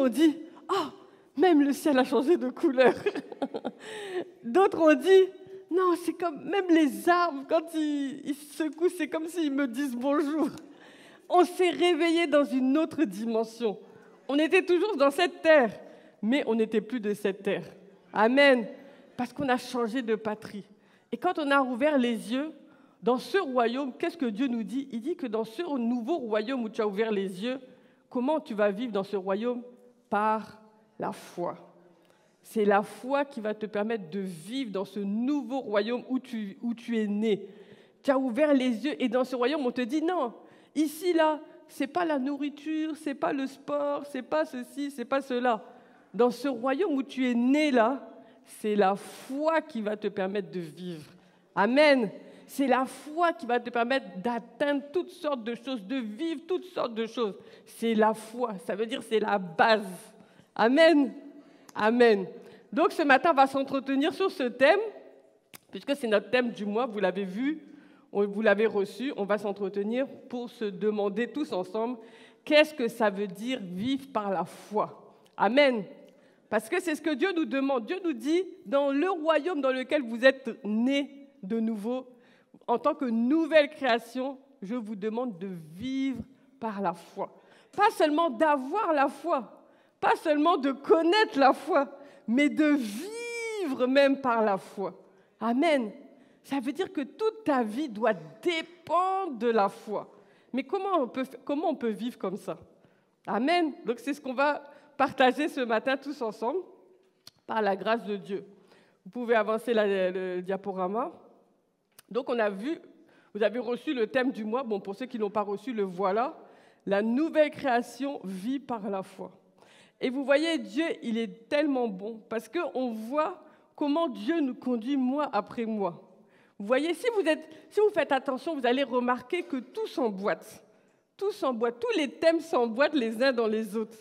ont dit, ah, même le ciel a changé de couleur. D'autres ont dit, non, c'est comme même les arbres, quand ils se secouent, c'est comme s'ils me disent bonjour. On s'est réveillé dans une autre dimension. On était toujours dans cette terre, mais on n'était plus de cette terre. Amen. Parce qu'on a changé de patrie. Et quand on a ouvert les yeux, dans ce royaume, qu'est-ce que Dieu nous dit? Il dit que dans ce nouveau royaume où tu as ouvert les yeux, comment tu vas vivre dans ce royaume? Par la foi. C'est la foi qui va te permettre de vivre dans ce nouveau royaume où tu es né. Tu as ouvert les yeux et dans ce royaume, on te dit non, ici, là, ce n'est pas la nourriture, ce n'est pas le sport, ce n'est pas ceci, ce n'est pas cela. Dans ce royaume où tu es né, là, c'est la foi qui va te permettre de vivre. Amen. C'est la foi qui va te permettre d'atteindre toutes sortes de choses, de vivre toutes sortes de choses. C'est la foi, ça veut dire c'est la base. Amen. Amen. Donc ce matin, on va s'entretenir sur ce thème, puisque c'est notre thème du mois, vous l'avez vu, vous l'avez reçu, on va s'entretenir pour se demander tous ensemble, qu'est-ce que ça veut dire vivre par la foi? Amen. Parce que c'est ce que Dieu nous demande. Dieu nous dit, dans le royaume dans lequel vous êtes nés de nouveau, en tant que nouvelle création, je vous demande de vivre par la foi. Pas seulement d'avoir la foi, pas seulement de connaître la foi, mais de vivre même par la foi. Amen. Ça veut dire que toute ta vie doit dépendre de la foi. Mais comment on peut vivre comme ça? Amen. Donc c'est ce qu'on va partager ce matin tous ensemble, par la grâce de Dieu. Vous pouvez avancer le diaporama. Donc on a vu, vous avez reçu le thème du mois. Bon, pour ceux qui ne l'ont pas reçu, le voilà. La nouvelle création vit par la foi. Et vous voyez, Dieu, il est tellement bon parce qu'on voit comment Dieu nous conduit mois après mois. Vous voyez, si vous faites attention, vous allez remarquer que tout s'emboîte. Tout s'emboîte. Tous les thèmes s'emboîtent les uns dans les autres.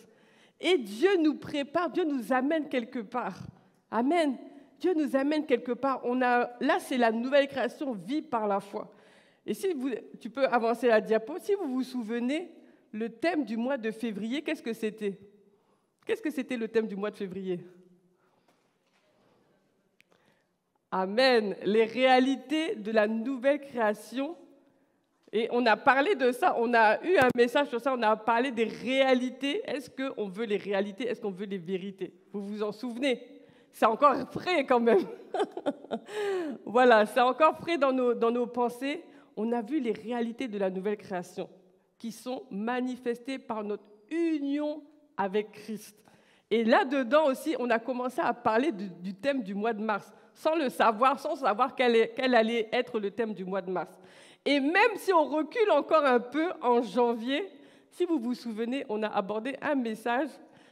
Et Dieu nous prépare, Dieu nous amène quelque part. Amen. Dieu nous amène quelque part. Là, c'est la nouvelle création, vie par la foi. Et tu peux avancer la diapo. Si vous vous souvenez, le thème du mois de février, qu'est-ce que c'était? Qu'est-ce que c'était le thème du mois de février? Amen. Les réalités de la nouvelle création. Et on a parlé de ça, on a eu un message sur ça, on a parlé des réalités. Est-ce qu'on veut les réalités? Est-ce qu'on veut les vérités? Vous vous en souvenez? C'est encore frais quand même. Voilà, c'est encore frais dans nos pensées. On a vu les réalités de la nouvelle création qui sont manifestées par notre union avec Christ. Et là-dedans aussi, on a commencé à parler du thème du mois de mars, sans savoir quel allait être le thème du mois de mars. Et même si on recule encore un peu en janvier, si vous vous souvenez, on a abordé un message,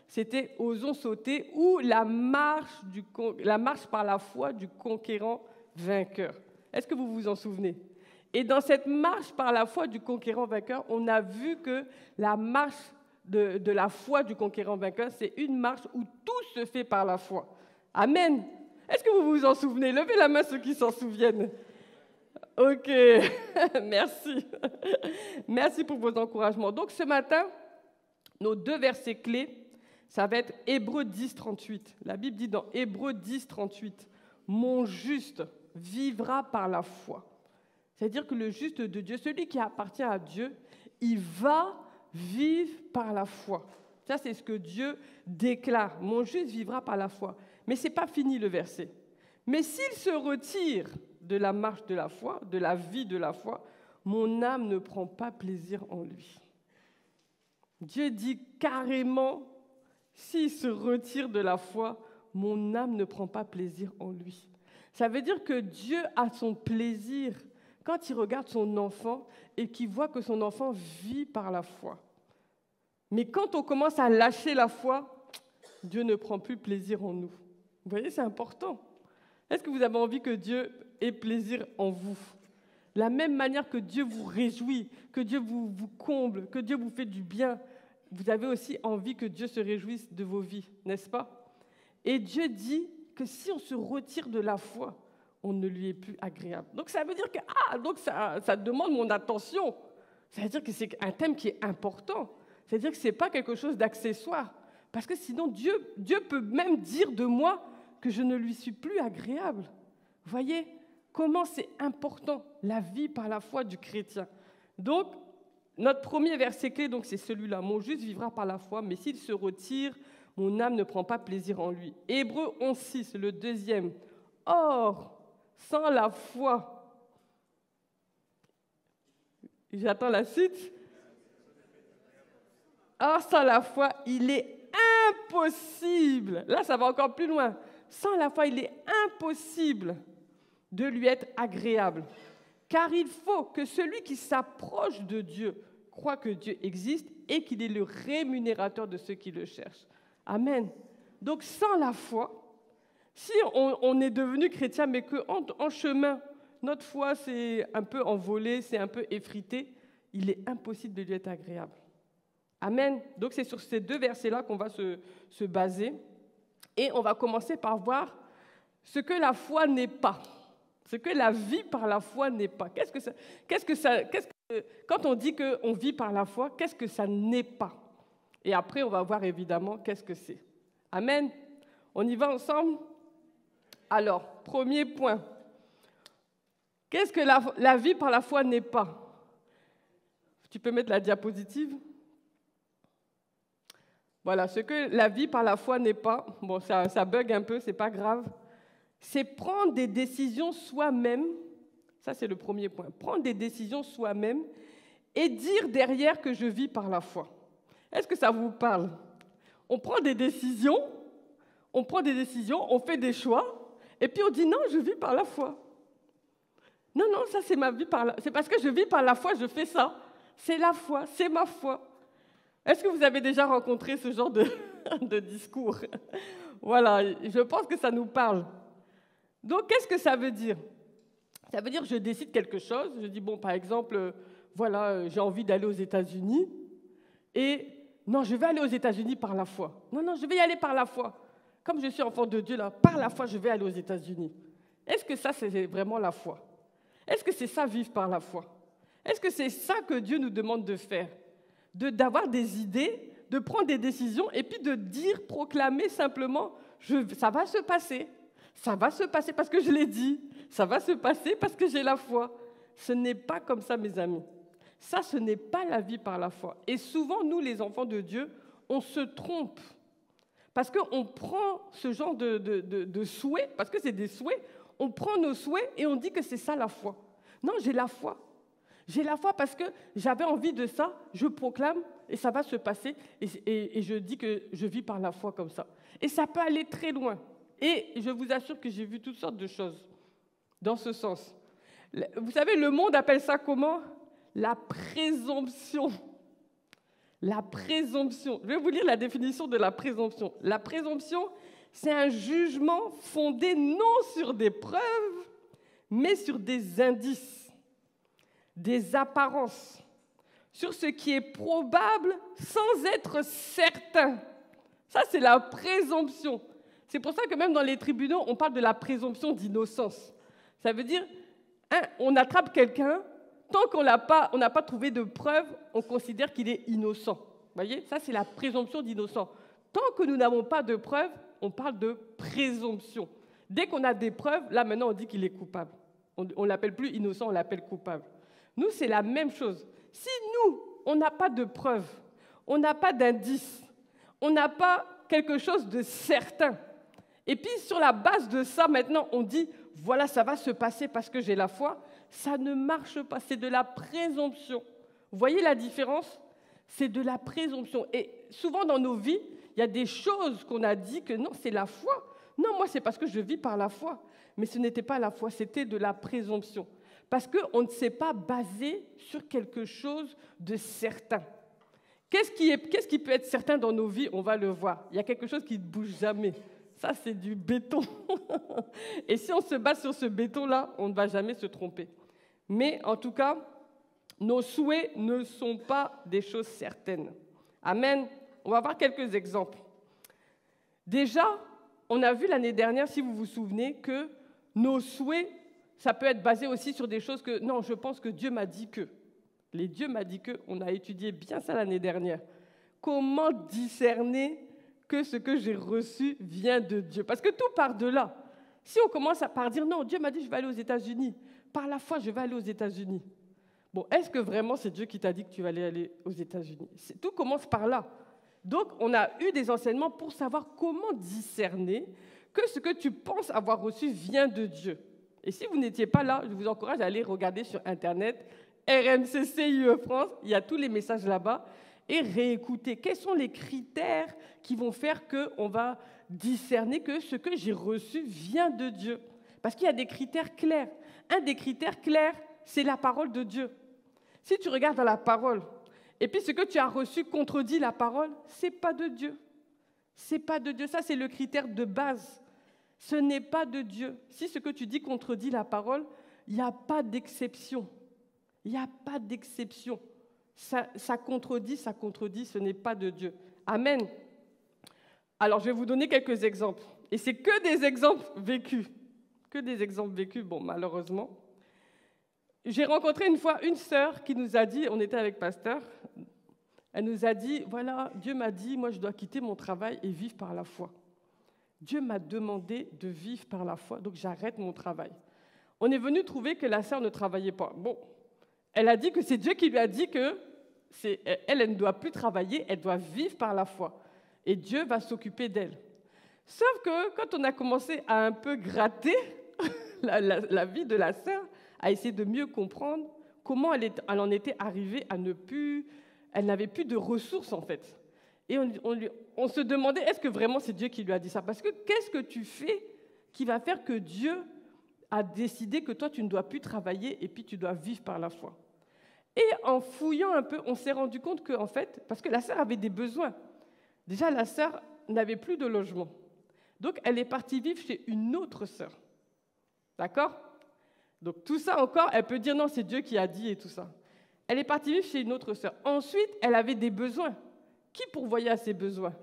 c'était « Osons sauter » ou la marche par la foi du conquérant vainqueur. Est-ce que vous vous en souvenez? Et dans cette marche par la foi du conquérant vainqueur, on a vu que la marche de la foi du conquérant vainqueur, c'est une marche où tout se fait par la foi. Amen. Est-ce que vous vous en souvenez? Levez la main ceux qui s'en souviennent. Ok, merci. Merci pour vos encouragements. Donc ce matin, nos deux versets clés, ça va être Hébreux 10, 38. La Bible dit dans Hébreux 10, 38, « Mon juste vivra par la foi ». C'est-à-dire que le juste de Dieu, celui qui appartient à Dieu, il va vivre par la foi. Ça, c'est ce que Dieu déclare. « Mon juste vivra par la foi ». Mais ce n'est pas fini le verset. « Mais s'il se retire de la marche de la foi, de la vie de la foi, mon âme ne prend pas plaisir en lui. » Dieu dit carrément, s'il se retire de la foi, mon âme ne prend pas plaisir en lui. Ça veut dire que Dieu a son plaisir quand il regarde son enfant et qu'il voit que son enfant vit par la foi. Mais quand on commence à lâcher la foi, Dieu ne prend plus plaisir en nous. Vous voyez, c'est important. Est-ce que vous avez envie que Dieu ait plaisir en vous? La même manière que Dieu vous réjouit, que Dieu vous comble, que Dieu vous fait du bien, vous avez aussi envie que Dieu se réjouisse de vos vies, n'est-ce pas? Et Dieu dit que si on se retire de la foi, on ne lui est plus agréable. Donc ça veut dire que ça demande mon attention. Ça veut dire que c'est un thème qui est important. Ça veut dire que ce n'est pas quelque chose d'accessoire. Parce que sinon, Dieu peut même dire de moi que je ne lui suis plus agréable. Vous voyez comment c'est important, la vie par la foi du chrétien. Donc, notre premier verset clé, donc, c'est celui-là. Mon juste vivra par la foi, mais s'il se retire, mon âme ne prend pas plaisir en lui. Hébreux 11:6, le deuxième. Or, sans la foi, j'attends la suite. Or, sans la foi, il est impossible. Là, ça va encore plus loin. Sans la foi, il est impossible de lui être agréable. Car il faut que celui qui s'approche de Dieu croit que Dieu existe et qu'il est le rémunérateur de ceux qui le cherchent. Amen. Donc, sans la foi, si on est devenu chrétien, mais qu'en chemin, notre foi s'est un peu envolée, c'est un peu effritée, il est impossible de lui être agréable. Amen. Donc, c'est sur ces deux versets-là qu'on va se baser. Et on va commencer par voir ce que la foi n'est pas. Ce que la vie par la foi n'est pas. Quand on dit qu'on vit par la foi, qu'est-ce que ça n'est pas? Et après, on va voir évidemment qu'est-ce que c'est. Amen. On y va ensemble? Alors, premier point. Qu'est-ce que la vie par la foi n'est pas? Tu peux mettre la diapositive? Voilà, ce que la vie par la foi n'est pas, bon, ça bug un peu, c'est pas grave, c'est prendre des décisions soi-même, ça c'est le premier point, prendre des décisions soi-même et dire derrière que je vis par la foi. Est-ce que ça vous parle? On prend des décisions, on fait des choix, et puis on dit non, je vis par la foi. Non, ça c'est ma vie par la foi, c'est parce que je vis par la foi, je fais ça. C'est la foi, c'est ma foi. Est-ce que vous avez déjà rencontré ce genre de discours? Voilà, je pense que ça nous parle. Donc, qu'est-ce que ça veut dire? Ça veut dire que je décide quelque chose. Je dis, bon, par exemple, voilà, j'ai envie d'aller aux États-Unis. Et non, je vais aller aux États-Unis par la foi. Non, je vais y aller par la foi. Comme je suis enfant de Dieu, là, par la foi, je vais aller aux États-Unis. Est-ce que ça, c'est vraiment la foi? Est-ce que c'est ça, vivre par la foi? Est-ce que c'est ça que Dieu nous demande de faire? D'avoir des idées, de prendre des décisions et puis de dire, proclamer simplement, ça va se passer parce que je l'ai dit, ça va se passer parce que j'ai la foi. Ce n'est pas comme ça, mes amis. Ça, ce n'est pas la vie par la foi. Et souvent, nous, les enfants de Dieu, on se trompe parce qu'on prend ce genre de souhaits, parce que c'est des souhaits, on prend nos souhaits et on dit que c'est ça la foi. Non, j'ai la foi. J'ai la foi parce que j'avais envie de ça, je proclame et ça va se passer et je dis que je vis par la foi comme ça. Et ça peut aller très loin. Et je vous assure que j'ai vu toutes sortes de choses dans ce sens. Vous savez, le monde appelle ça comment? La présomption. La présomption. Je vais vous lire la définition de la présomption. La présomption, c'est un jugement fondé non sur des preuves, mais sur des indices, des apparences, sur ce qui est probable sans être certain. Ça, c'est la présomption. C'est pour ça que même dans les tribunaux, on parle de la présomption d'innocence. Ça veut dire, on attrape quelqu'un, tant qu'on n'a pas trouvé de preuves, on considère qu'il est innocent. Vous voyez, ça, c'est la présomption d'innocence. Tant que nous n'avons pas de preuves, on parle de présomption. Dès qu'on a des preuves, là, maintenant, on dit qu'il est coupable. On ne l'appelle plus innocent, on l'appelle coupable. Nous, c'est la même chose. Si nous, on n'a pas de preuves, on n'a pas d'indices, on n'a pas quelque chose de certain, et puis sur la base de ça, maintenant, on dit, voilà, ça va se passer parce que j'ai la foi, ça ne marche pas, c'est de la présomption. Vous voyez la différence? C'est de la présomption. Et souvent dans nos vies, il y a des choses qu'on a dit que non, c'est la foi. Non, moi, c'est parce que je vis par la foi. Mais ce n'était pas la foi, c'était de la présomption. Parce qu'on ne s'est pas basé sur quelque chose de certain. Qu'est-ce qui peut être certain dans nos vies? On va le voir. Il y a quelque chose qui ne bouge jamais. Ça, c'est du béton. Et si on se base sur ce béton-là, on ne va jamais se tromper. Mais en tout cas, nos souhaits ne sont pas des choses certaines. Amen. On va voir quelques exemples. Déjà, on a vu l'année dernière, si vous vous souvenez, que nos souhaits, ça peut être basé aussi sur des choses que, non, je pense que Dieu m'a dit que. Les Dieu m'a dit que, on a étudié bien ça l'année dernière. Comment discerner que ce que j'ai reçu vient de Dieu. Parce que tout part de là. Si on commence par dire, non, Dieu m'a dit, je vais aller aux États-Unis. Par la foi, je vais aller aux États-Unis. Bon, est-ce que vraiment c'est Dieu qui t'a dit que tu vas aller aux États-Unis? Tout commence par là. Donc, on a eu des enseignements pour savoir comment discerner que ce que tu penses avoir reçu vient de Dieu. Et si vous n'étiez pas là, je vous encourage à aller regarder sur Internet, RMCCIE France, il y a tous les messages là-bas, et réécouter. Quels sont les critères qui vont faire qu'on va discerner que ce que j'ai reçu vient de Dieu? Parce qu'il y a des critères clairs. Un des critères clairs, c'est la parole de Dieu. Si tu regardes dans la parole, et puis ce que tu as reçu contredit la parole, ce n'est pas de Dieu. Ce n'est pas de Dieu. Ça, c'est le critère de base. Ce n'est pas de Dieu. Si ce que tu dis contredit la parole, il n'y a pas d'exception. Il n'y a pas d'exception. Ça contredit, ce n'est pas de Dieu. Amen. Alors, je vais vous donner quelques exemples. Et c'est que des exemples vécus. Que des exemples vécus, bon, malheureusement. J'ai rencontré une fois une sœur qui nous a dit, on était avec pasteur, elle nous a dit, voilà, Dieu m'a dit, moi je dois quitter mon travail et vivre par la foi. Dieu m'a demandé de vivre par la foi, donc j'arrête mon travail. On est venu trouver que la sœur ne travaillait pas. Bon, elle a dit que c'est Dieu qui lui a dit que elle ne doit plus travailler, elle doit vivre par la foi. Et Dieu va s'occuper d'elle. Sauf que quand on a commencé à un peu gratter la vie de la sœur, à essayer de mieux comprendre comment elle en était arrivée à ne plus... Elle n'avait plus de ressources, en fait. Et on se demandait, est-ce que vraiment c'est Dieu qui lui a dit ça? Parce que qu'est-ce que tu fais qui va faire que Dieu a décidé que toi, tu ne dois plus travailler et puis tu dois vivre par la foi? Et en fouillant un peu, on s'est rendu compte qu'en fait, parce que la sœur avait des besoins. Déjà, la sœur n'avait plus de logement. Donc, elle est partie vivre chez une autre sœur. D'accord? Donc, tout ça encore, elle peut dire non, c'est Dieu qui a dit et tout ça. Elle est partie vivre chez une autre sœur. Ensuite, elle avait des besoins. Qui pourvoyait à ses besoins?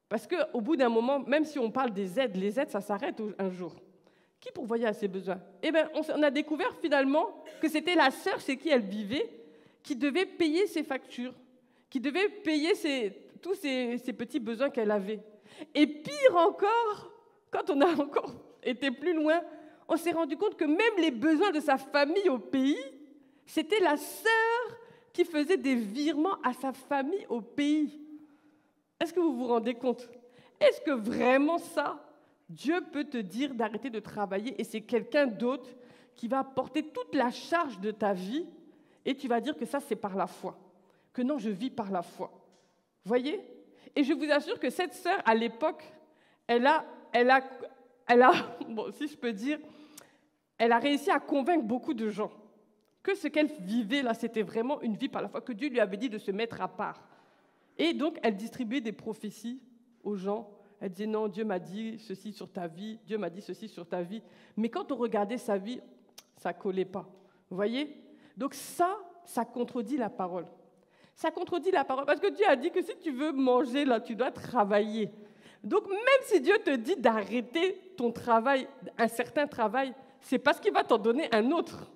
Parce qu'au bout d'un moment, même si on parle des aides, les aides, ça s'arrête un jour. Qui pourvoyait à ses besoins? Eh bien, on a découvert finalement que c'était la sœur chez qui elle vivait qui devait payer ses factures, qui devait payer tous ces petits besoins qu'elle avait. Et pire encore, quand on a encore été plus loin, on s'est rendu compte que même les besoins de sa famille au pays, c'était la sœur qui faisait des virements à sa famille au pays. Est-ce que vous vous rendez compte? Est-ce que vraiment ça, Dieu peut te dire d'arrêter de travailler et c'est quelqu'un d'autre qui va porter toute la charge de ta vie et tu vas dire que ça, c'est par la foi, que non, je vis par la foi. Voyez? Et je vous assure que cette sœur, à l'époque, elle a, bon, si je peux dire, elle a réussi à convaincre beaucoup de gens que ce qu'elle vivait là, c'était vraiment une vie par la foi, que Dieu lui avait dit de se mettre à part. Et donc, elle distribuait des prophéties aux gens. Elle disait, non, Dieu m'a dit ceci sur ta vie, Dieu m'a dit ceci sur ta vie. Mais quand on regardait sa vie, ça ne collait pas. Vous voyez? Donc ça contredit la parole. Ça contredit la parole, parce que Dieu a dit que si tu veux manger, là, tu dois travailler. Donc, même si Dieu te dit d'arrêter ton travail, un certain travail, c'est parce qu'il va t'en donner un autre.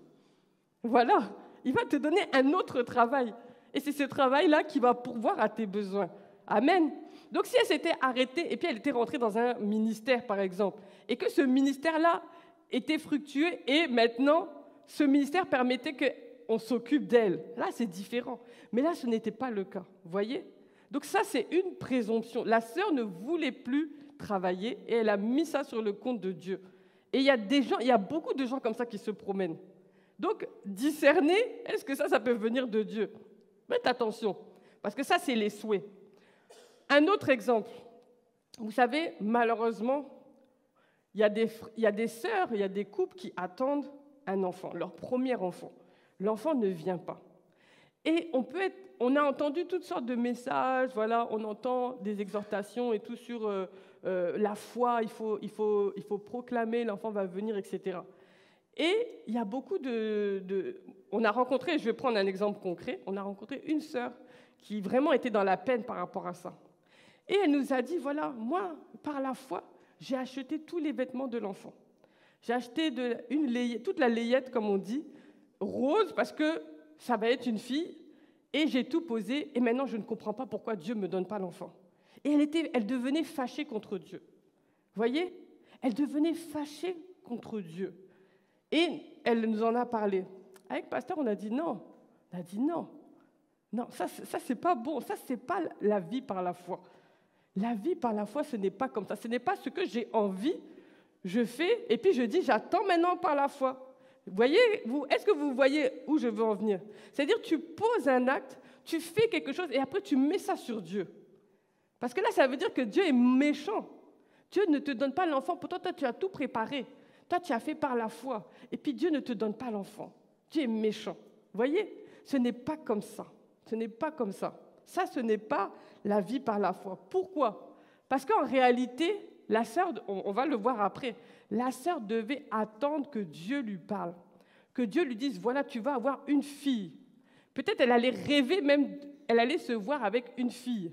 Voilà, il va te donner un autre travail. Et c'est ce travail-là qui va pourvoir à tes besoins. Amen. Donc, si elle s'était arrêtée et puis elle était rentrée dans un ministère, par exemple, et que ce ministère-là était fructueux et maintenant, ce ministère permettait qu'on s'occupe d'elle. Là, c'est différent. Mais là, ce n'était pas le cas. Vous voyez? Donc ça, c'est une présomption. La sœur ne voulait plus travailler et elle a mis ça sur le compte de Dieu. Et il y a beaucoup de gens comme ça qui se promènent. Donc, discerner, est-ce que ça peut venir de Dieu? Faites attention, parce que ça, c'est les souhaits. Un autre exemple. Vous savez, malheureusement, il y a des sœurs, il y a des couples qui attendent un enfant, leur premier enfant. L'enfant ne vient pas. Et on a entendu toutes sortes de messages, voilà, on entend des exhortations et tout sur la foi, il faut proclamer, l'enfant va venir, etc. Et il y a beaucoup on a rencontré, je vais prendre un exemple concret, on a rencontré une sœur qui vraiment était dans la peine par rapport à ça. Et elle nous a dit, voilà, moi, par la foi, j'ai acheté tous les vêtements de l'enfant. J'ai acheté toute la layette, comme on dit, rose, parce que ça va être une fille, et j'ai tout posé, et maintenant je ne comprends pas pourquoi Dieu ne me donne pas l'enfant. Et elle devenait fâchée contre Dieu. Vous voyez? Elle devenait fâchée contre Dieu. Et elle nous en a parlé. Avec pasteur, on a dit non. On a dit non. Non, ça c'est pas bon. Ça, c'est pas la vie par la foi. La vie par la foi, ce n'est pas comme ça. Ce n'est pas ce que j'ai envie, je fais, et puis je dis, j'attends maintenant par la foi. Vous voyez, est-ce que vous voyez où je veux en venir? C'est-à-dire, tu poses un acte, tu fais quelque chose, et après tu mets ça sur Dieu. Parce que là, ça veut dire que Dieu est méchant. Dieu ne te donne pas l'enfant. Pourtant, toi, tu as tout préparé. Toi, tu as fait par la foi. Et puis, Dieu ne te donne pas l'enfant. Dieu est méchant. Vous voyez? Ce n'est pas comme ça. Ce n'est pas comme ça. Ça, ce n'est pas la vie par la foi. Pourquoi? Parce qu'en réalité, la sœur, on va le voir après, la sœur devait attendre que Dieu lui parle. Que Dieu lui dise, voilà, tu vas avoir une fille. Peut-être elle allait rêver même, elle allait se voir avec une fille.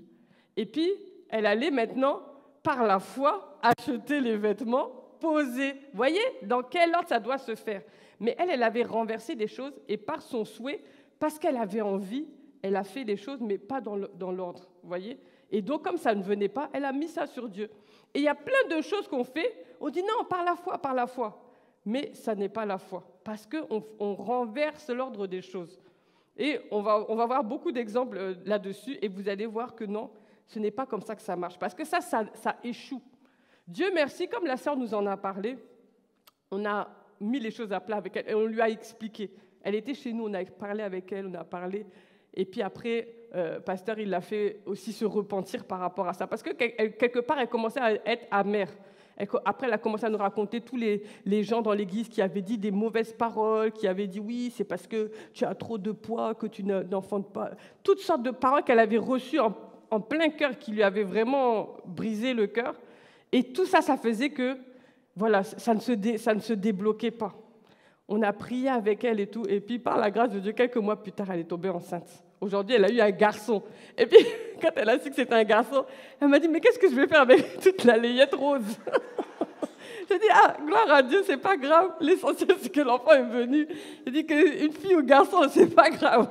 Et puis, elle allait maintenant, par la foi, acheter les vêtements, poser. Vous voyez, dans quel ordre ça doit se faire? Mais elle avait renversé des choses et par son souhait, parce qu'elle avait envie, elle a fait les choses, mais pas dans l'ordre. Vous voyez? Et donc, comme ça ne venait pas, elle a mis ça sur Dieu. Et il y a plein de choses qu'on fait, on dit non, par la foi, par la foi. Mais ça n'est pas la foi, parce qu'on renverse l'ordre des choses. Et on va voir beaucoup d'exemples là-dessus, et vous allez voir que non, ce n'est pas comme ça que ça marche, parce que ça échoue. Dieu merci, comme la sœur nous en a parlé, on a mis les choses à plat avec elle, et on lui a expliqué. Elle était chez nous, on a parlé avec elle, on a parlé, et puis après, pasteur, il l'a fait aussi se repentir par rapport à ça, parce que quelque part, elle commençait à être amère. Après, elle a commencé à nous raconter tous les gens dans l'église qui avaient dit des mauvaises paroles, qui avaient dit oui, c'est parce que tu as trop de poids que tu n'enfantes pas. Toutes sortes de paroles qu'elle avait reçues en plein cœur, qui lui avaient vraiment brisé le cœur. Et tout ça, ça faisait que, voilà, ça ne se débloquait pas. On a prié avec elle et tout. Et puis, par la grâce de Dieu, quelques mois plus tard, elle est tombée enceinte. Aujourd'hui, elle a eu un garçon. Et puis, quand elle a su que c'était un garçon, elle m'a dit, mais qu'est-ce que je vais faire avec toute la layette rose? J'ai dit, gloire à Dieu, c'est pas grave. L'essentiel, c'est que l'enfant est venu. J'ai dit qu'une fille ou garçon, c'est pas grave.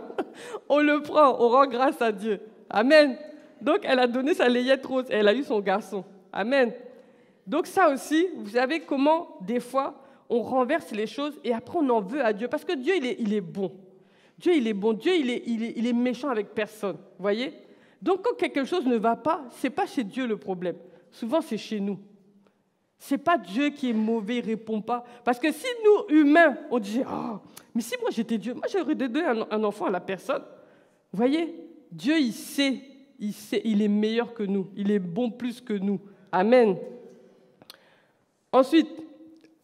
On le prend, on rend grâce à Dieu. Amen. Donc, elle a donné sa layette rose et elle a eu son garçon. Amen. Donc, ça aussi, vous savez comment, des fois, on renverse les choses et après, on en veut à Dieu. Parce que Dieu, il est bon. Dieu, il est bon. Dieu, il est méchant avec personne. Vous voyez? Donc, quand quelque chose ne va pas, ce n'est pas chez Dieu le problème. Souvent, c'est chez nous. Ce n'est pas Dieu qui est mauvais, il ne répond pas. Parce que si nous, humains, on dit « mais si moi j'étais Dieu, moi j'aurais donné un enfant à la personne. » Vous voyez? Dieu, il sait, il est meilleur que nous. Il est bon plus que nous. Amen. Ensuite,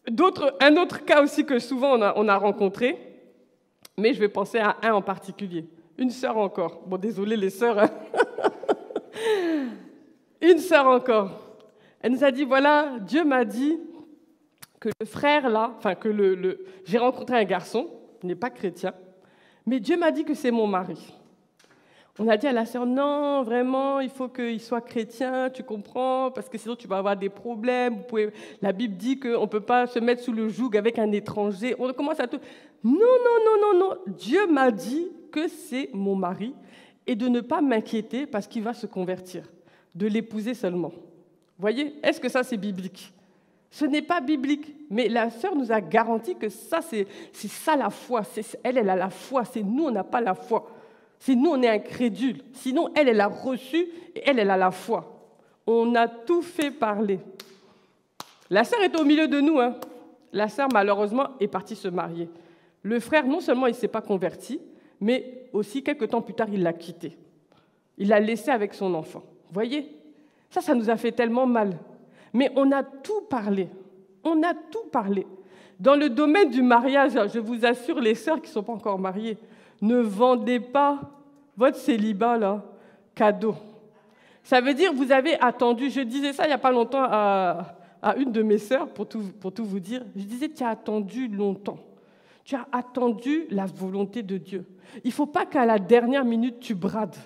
un autre cas aussi que souvent on a rencontré, mais je vais penser à un en particulier. Une sœur encore. Bon, désolé les sœurs. Hein. Une sœur encore. Elle nous a dit, voilà, Dieu m'a dit que le frère là, enfin que j'ai rencontré un garçon, il n'est pas chrétien, mais Dieu m'a dit que c'est mon mari. On a dit à la sœur, non, vraiment, il faut qu'il soit chrétien, tu comprends, parce que sinon tu vas avoir des problèmes. La Bible dit qu'on ne peut pas se mettre sous le joug avec un étranger. On commence à tout. Non. Dieu m'a dit que c'est mon mari et de ne pas m'inquiéter parce qu'il va se convertir, de l'épouser seulement. Vous voyez, est-ce que ça c'est biblique? Ce n'est pas biblique, mais la sœur nous a garanti que ça, c'est ça la foi. Elle a la foi, c'est nous, on n'a pas la foi. C'est nous, on est incrédules. Sinon, elle a reçu et elle a la foi. On a tout fait parler. La sœur est au milieu de nous. Hein. La sœur, malheureusement, est partie se marier. Le frère, non seulement il ne s'est pas converti, mais aussi, quelques temps plus tard, il l'a quitté. Il l'a laissé avec son enfant. Vous voyez? Ça nous a fait tellement mal. Mais on a tout parlé. On a tout parlé. Dans le domaine du mariage, je vous assure, les sœurs qui ne sont pas encore mariées, ne vendez pas votre célibat, là, cadeau. Ça veut dire, vous avez attendu, je disais ça il n'y a pas longtemps à une de mes sœurs, pour tout vous dire, je disais, tu as attendu longtemps. Tu as attendu la volonté de Dieu. Il ne faut pas qu'à la dernière minute, tu brades.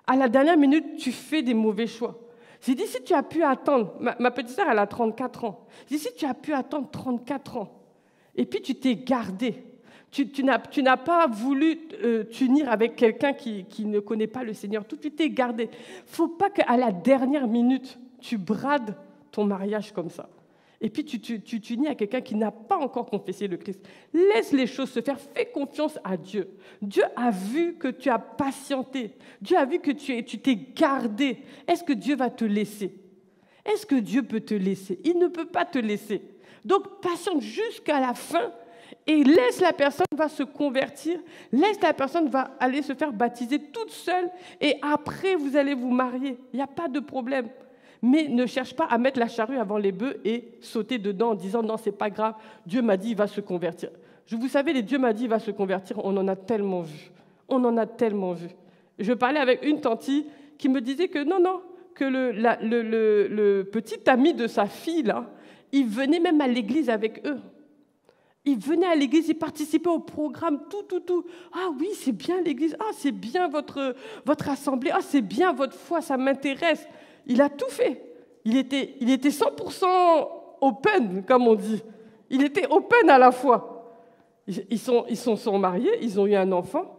À la dernière minute, tu fais des mauvais choix. J'ai dit, si tu as pu attendre, ma petite sœur, elle a 34 ans. J'ai dit, si tu as pu attendre 34 ans, et puis tu t'es gardé, Tu n'as pas voulu t'unir avec quelqu'un qui ne connaît pas le Seigneur. Tout tu t'es gardé. Il ne faut pas qu'à la dernière minute, tu brades ton mariage comme ça. Et puis tu t'unis à quelqu'un qui n'a pas encore confessé le Christ. Laisse les choses se faire. Fais confiance à Dieu. Dieu a vu que tu as patienté. Dieu a vu que tu t'es gardé. Est-ce que Dieu va te laisser? Est-ce que Dieu peut te laisser? Il ne peut pas te laisser. Donc patiente jusqu'à la fin. Et laisse la personne va se convertir, laisse la personne va aller se faire baptiser toute seule et après vous allez vous marier. Il n'y a pas de problème. Mais ne cherche pas à mettre la charrue avant les bœufs et sauter dedans en disant non, c'est pas grave, Dieu m'a dit il va se convertir. Vous savez, les Dieu m'a dit il va se convertir, on en a tellement vu. On en a tellement vu. Je parlais avec une tante qui me disait que non, que le petit ami de sa fille, là, il venait même à l'église avec eux. Il venait à l'église, il participait au programme, tout. Ah oui, c'est bien l'église. Ah, c'est bien votre assemblée. Ah, c'est bien votre foi, ça m'intéresse. Il a tout fait. Il était 100% open, comme on dit. Il était open à la foi. Ils sont mariés, ils ont eu un enfant.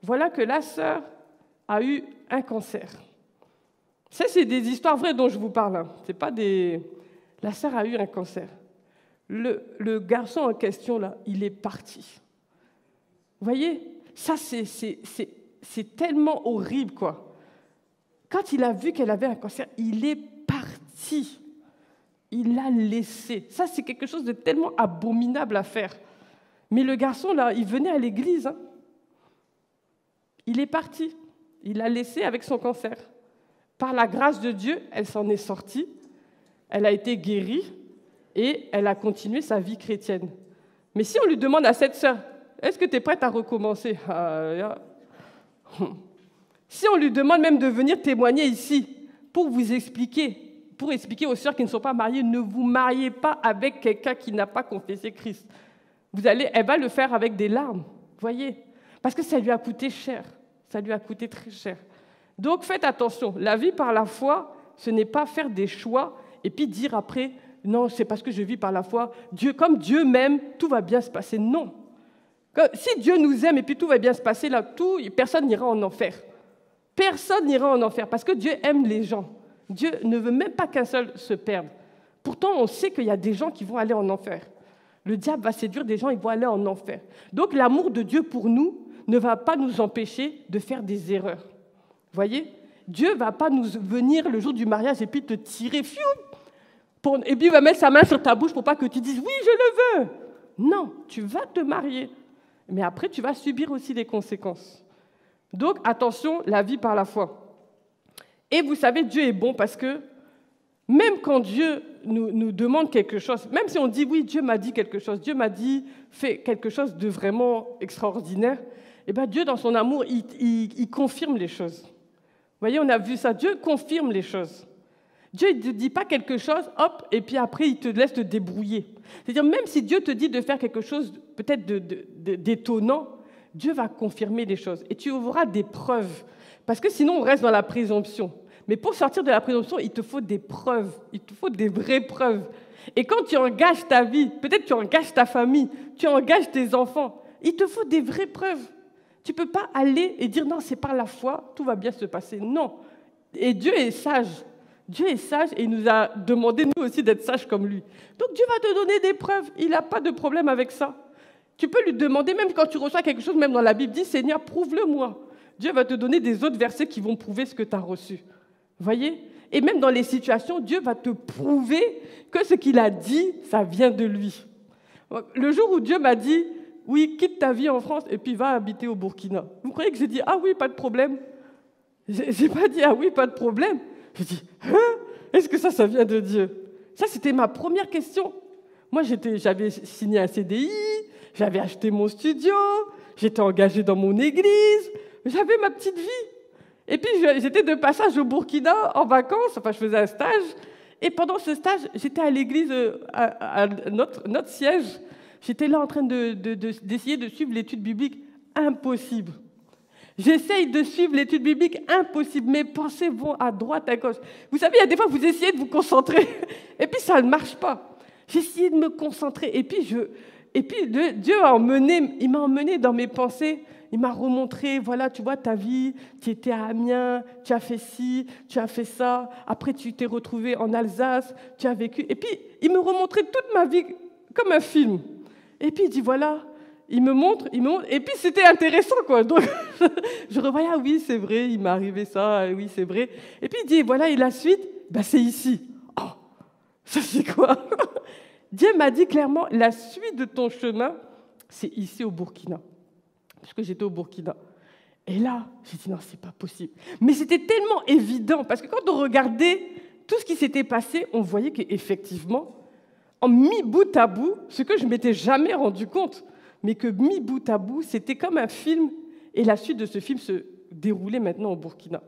Voilà que la sœur a eu un cancer. Ça, c'est des histoires vraies dont je vous parle. Hein. C'est pas des... La sœur a eu un cancer. Le garçon en question, là, il est parti. Vous voyez, ça, c'est tellement horrible, quoi. Quand il a vu qu'elle avait un cancer, il est parti. Il l'a laissé. Ça, c'est quelque chose de tellement abominable à faire. Mais le garçon, là, il venait à l'église. Hein. Il est parti. Il l'a laissé avec son cancer. Par la grâce de Dieu, elle s'en est sortie. Elle a été guérie. Et elle a continué sa vie chrétienne. Mais si on lui demande à cette sœur, est-ce que tu es prête à recommencer? Si on lui demande même de venir témoigner ici pour vous expliquer, pour expliquer aux sœurs qui ne sont pas mariées, ne vous mariez pas avec quelqu'un qui n'a pas confessé Christ. Elle va le faire avec des larmes, voyez, parce que ça lui a coûté cher, ça lui a coûté très cher. Donc faites attention, la vie par la foi, ce n'est pas faire des choix et puis dire après, non, c'est parce que je vis par la foi. Comme Dieu m'aime, tout va bien se passer. Non. Si Dieu nous aime et puis tout va bien se passer, là, personne n'ira en enfer. Personne n'ira en enfer parce que Dieu aime les gens. Dieu ne veut même pas qu'un seul se perde. Pourtant, on sait qu'il y a des gens qui vont aller en enfer. Le diable va séduire des gens, ils vont aller en enfer. Donc l'amour de Dieu pour nous ne va pas nous empêcher de faire des erreurs. Vous voyez? Dieu ne va pas nous venir le jour du mariage et puis te tirer, et puis il va mettre sa main sur ta bouche pour pas que tu dises « oui, je le veux ». Non, tu vas te marier. Mais après, tu vas subir aussi les conséquences. Donc, attention, la vie par la foi. Et vous savez, Dieu est bon parce que même quand Dieu nous demande quelque chose, même si on dit « oui, Dieu m'a dit quelque chose, Dieu m'a dit fais quelque chose de vraiment extraordinaire », eh bien, Dieu, dans son amour, il confirme les choses. Vous voyez, on a vu ça. Dieu confirme les choses. Dieu ne te dit pas quelque chose, hop, et puis après, il te laisse te débrouiller. C'est-à-dire, même si Dieu te dit de faire quelque chose peut-être d'étonnant, Dieu va confirmer les choses. Et tu auras des preuves. Parce que sinon, on reste dans la présomption. Mais pour sortir de la présomption, il te faut des preuves. Il te faut des vraies preuves. Et quand tu engages ta vie, peut-être tu engages ta famille, tu engages tes enfants, il te faut des vraies preuves. Tu ne peux pas aller et dire, non, c'est par la foi, tout va bien se passer. Non. Et Dieu est sage. Dieu est sage et il nous a demandé, nous aussi, d'être sages comme lui. Donc Dieu va te donner des preuves. Il n'a pas de problème avec ça. Tu peux lui demander, même quand tu reçois quelque chose, même dans la Bible, dis, Seigneur, prouve-le-moi. Dieu va te donner des autres versets qui vont prouver ce que tu as reçu. Vous voyez? Et même dans les situations, Dieu va te prouver que ce qu'il a dit, ça vient de lui. Le jour où Dieu m'a dit, oui, quitte ta vie en France et puis va habiter au Burkina. Vous croyez que j'ai dit, ah oui, pas de problème? J'ai pas dit, ah oui, pas de problème. Je dis, hein? Est-ce que ça vient de Dieu? Ça, c'était ma première question. Moi, j'avais signé un CDI, j'avais acheté mon studio, j'étais engagée dans mon église, j'avais ma petite vie. Et puis, j'étais de passage au Burkina en vacances, enfin, je faisais un stage. Et pendant ce stage, j'étais à l'église, à notre siège. J'étais là en train d'essayer de suivre l'étude biblique. Impossible. J'essaye de suivre l'étude biblique, impossible. Mes pensées vont à droite, à gauche. Vous savez, il y a des fois, vous essayez de vous concentrer, et puis ça ne marche pas. J'essayais de me concentrer, et puis Et puis Dieu il m'a emmené dans mes pensées. Il m'a remontré, voilà, tu vois, ta vie, tu étais à Amiens, tu as fait ci, tu as fait ça. Après, tu t'es retrouvé en Alsace, tu as vécu. Et puis, il me remontrait toute ma vie comme un film. Et puis, il dit, voilà, il me montre. Et puis, c'était intéressant, quoi. Donc, je revoyais, ah oui, c'est vrai, il m'est arrivé ça, oui, c'est vrai. Et puis, il dit, voilà, et la suite, ben, c'est ici. Oh, ça, c'est quoi? Dieu m'a dit clairement, la suite de ton chemin, c'est ici au Burkina. Parce que j'étais au Burkina. Et là, j'ai dit non, c'est pas possible. Mais c'était tellement évident, parce que quand on regardait tout ce qui s'était passé, on voyait qu'effectivement, en mis bout à bout, ce que je ne m'étais jamais rendu compte, mais que mis bout à bout, c'était comme un film, et la suite de ce film se déroulait maintenant au Burkina.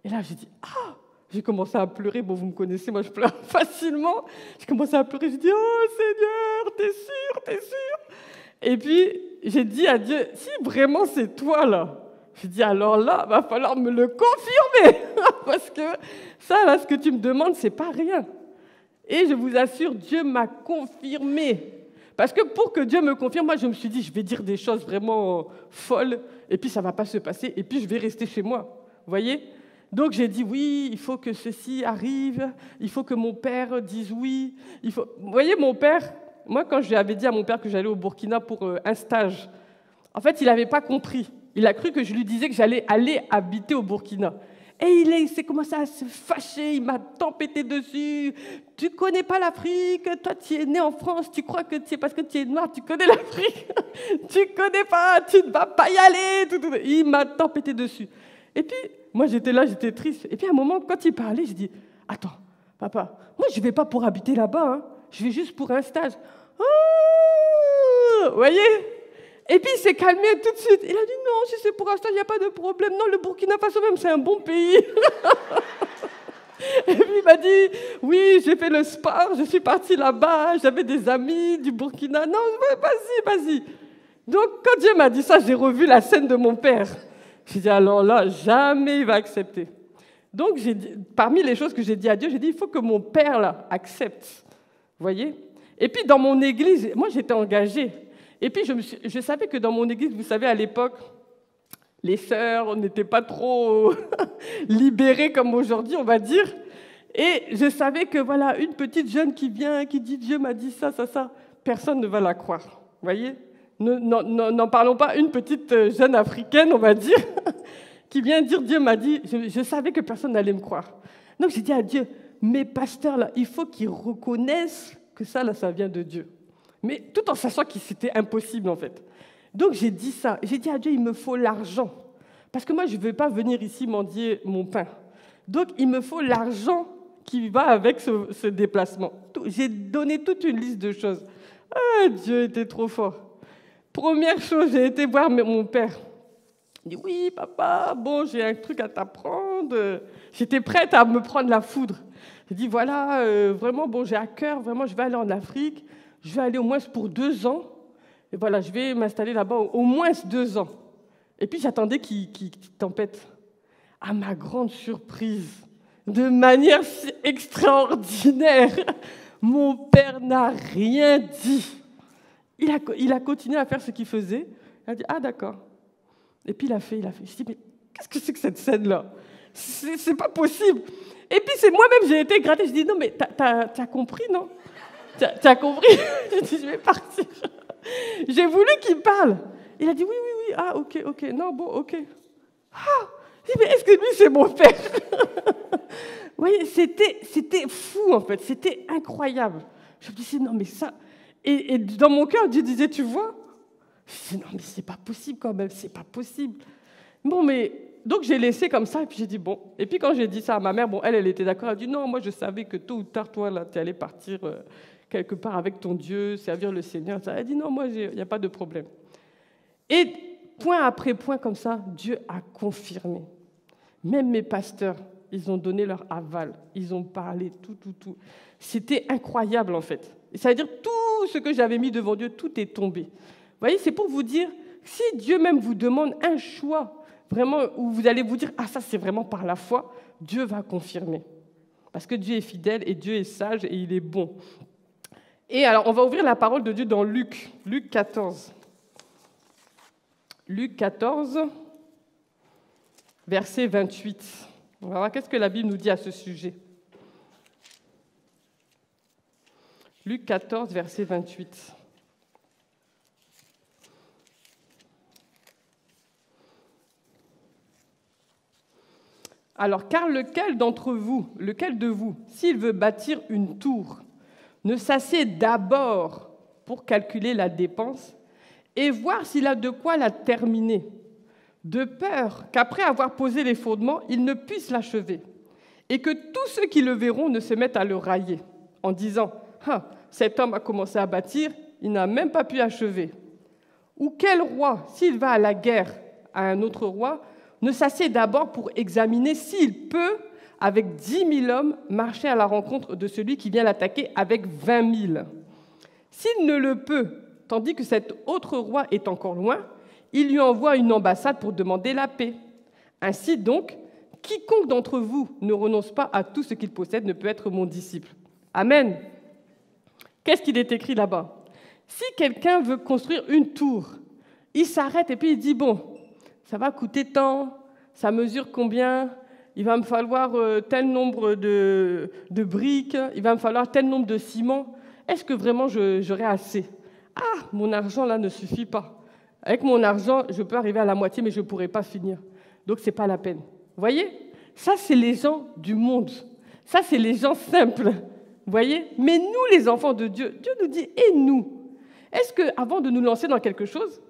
Et là, j'ai dit, ah, j'ai commencé à pleurer. Bon, vous me connaissez, moi, je pleure facilement. J'ai commencé à pleurer, j'ai dit, oh Seigneur, t'es sûr? Et puis, j'ai dit à Dieu, si vraiment c'est toi, là, j'ai dit, alors là, il va falloir me le confirmer, parce que ça, là, ce que tu me demandes, c'est pas rien. Et je vous assure, Dieu m'a confirmé. Parce que pour que Dieu me confirme, moi, je me suis dit, je vais dire des choses vraiment folles, et puis ça ne va pas se passer, et puis je vais rester chez moi. Vous voyez? Donc j'ai dit, oui, il faut que ceci arrive, il faut que mon père dise oui. Vous voyez, mon père, moi, quand je lui avais dit à mon père que j'allais au Burkina pour un stage, en fait, il n'avait pas compris. Il a cru que je lui disais que j'allais aller habiter au Burkina. Et il s'est commencé à se fâcher, il m'a tempêté dessus. Tu connais pas l'Afrique, toi tu es né en France, tu crois que parce que tu es noir, tu connais l'Afrique. Tu connais pas, tu ne vas pas y aller. Il m'a tempêté dessus. Et puis, moi j'étais là, j'étais triste. Et puis à un moment, quand il parlait, je dis, attends, papa, moi je ne vais pas pour habiter là-bas, hein. Je vais juste pour un stage. Oh, vous voyez? Et puis il s'est calmé tout de suite. Il a dit non, si c'est pour un stage, il n'y a pas de problème. Non, le Burkina Faso même, c'est un bon pays. Et puis il m'a dit, oui, j'ai fait le sport, je suis partie là-bas, j'avais des amis du Burkina. Non, vas-y. Donc quand Dieu m'a dit ça, j'ai revu la scène de mon père. J'ai dit, alors là, jamais il va accepter. Donc parmi les choses que j'ai dit à Dieu, j'ai dit, il faut que mon père là accepte. Vous voyez? Et puis dans mon église, moi j'étais engagée. Et puis je savais que dans mon église, vous savez, à l'époque, les sœurs, on n'était pas trop libérées comme aujourd'hui, on va dire. Et je savais que voilà, une petite jeune qui vient, qui dit Dieu m'a dit ça, personne ne va la croire. Vous voyez? N'en parlons pas, une petite jeune africaine, on va dire, qui vient dire Dieu m'a dit, je savais que personne n'allait me croire. Donc j'ai dit à Dieu, mes pasteurs là, il faut qu'ils reconnaissent que ça là, ça vient de Dieu. Mais tout en sachant que c'était impossible en fait. Donc j'ai dit ça, j'ai dit à Dieu, il me faut l'argent. Parce que moi, je ne veux pas venir ici mendier mon pain. Donc il me faut l'argent qui va avec ce déplacement. J'ai donné toute une liste de choses. Ah, Dieu était trop fort. Première chose, j'ai été voir mon père. Il dit, oui, papa, bon, j'ai un truc à t'apprendre. J'étais prête à me prendre la foudre. J'ai dit, voilà, vraiment, bon, j'ai à cœur, vraiment, je vais aller en Afrique. Je vais aller au moins pour 2 ans. Et voilà, je vais m'installer là-bas au moins 2 ans. Et puis, j'attendais qu'il tempête. À ma grande surprise, de manière si extraordinaire, mon père n'a rien dit. Il a continué à faire ce qu'il faisait. Il a dit, ah d'accord. Et puis, il a fait. Je dis, mais qu'est-ce que c'est que cette scène-là? C'est pas possible. Et puis, c'est moi-même, j'ai été grattée. Je dis, non, mais t'as compris, non? T'as compris? J'ai dit, je vais partir. J'ai voulu qu'il parle. Il a dit, oui, ah, ok, non, bon, ok. Ah, je dis, mais est-ce que lui, c'est mon père? Vous voyez, c'était fou, en fait, c'était incroyable. Je me disais, non, mais ça... Et dans mon cœur, Dieu disait, tu vois? Je dis, non, mais c'est pas possible quand même, c'est pas possible. Bon, mais... Donc, j'ai laissé comme ça, et puis j'ai dit, bon. Et puis, quand j'ai dit ça à ma mère, bon, elle était d'accord. Elle a dit, non, moi, je savais que tôt ou tard, toi, là, tu allais partir quelque part avec ton Dieu, servir le Seigneur. Elle a dit, non, moi, il n'y a pas de problème. Et point après point, comme ça, Dieu a confirmé. Même mes pasteurs, ils ont donné leur aval. Ils ont parlé, tout. C'était incroyable, en fait. Ça veut dire, tout ce que j'avais mis devant Dieu, tout est tombé. Vous voyez, c'est pour vous dire, si Dieu même vous demande un choix, vraiment, où vous allez vous dire, ah ça c'est vraiment par la foi, Dieu va confirmer. Parce que Dieu est fidèle et Dieu est sage et il est bon. Et alors, on va ouvrir la parole de Dieu dans Luc 14. Luc 14, verset 28. On va voir qu'est-ce que la Bible nous dit à ce sujet. Luc 14, verset 28. Alors, car lequel de vous, s'il veut bâtir une tour, ne s'assied d'abord pour calculer la dépense et voir s'il a de quoi la terminer, de peur qu'après avoir posé les fondements, il ne puisse l'achever, et que tous ceux qui le verront ne se mettent à le railler, en disant « Ah, cet homme a commencé à bâtir, il n'a même pas pu achever. » Ou quel roi, s'il va à la guerre à un autre roi, ne s'assied d'abord pour examiner s'il peut, avec 10 000 hommes, marcher à la rencontre de celui qui vient l'attaquer avec 20 000. S'il ne le peut, tandis que cet autre roi est encore loin, il lui envoie une ambassade pour demander la paix. Ainsi donc, quiconque d'entre vous ne renonce pas à tout ce qu'il possède ne peut être mon disciple. Amen. Qu'est-ce qu'il est écrit là-bas? Si quelqu'un veut construire une tour, il s'arrête et puis il dit, bon, ça va coûter tant, ça mesure combien, il va me falloir tel nombre de briques, il va me falloir tel nombre de ciment. Est-ce que vraiment j'aurai assez? Ah, mon argent là ne suffit pas. Avec mon argent, je peux arriver à la moitié, mais je ne pourrai pas finir. Donc, ce n'est pas la peine. Vous voyez? Ça, c'est les gens du monde. Ça, c'est les gens simples. Vous voyez? Mais nous, les enfants de Dieu, Dieu nous dit, et nous? Est-ce qu'avant de nous lancer dans quelque chose,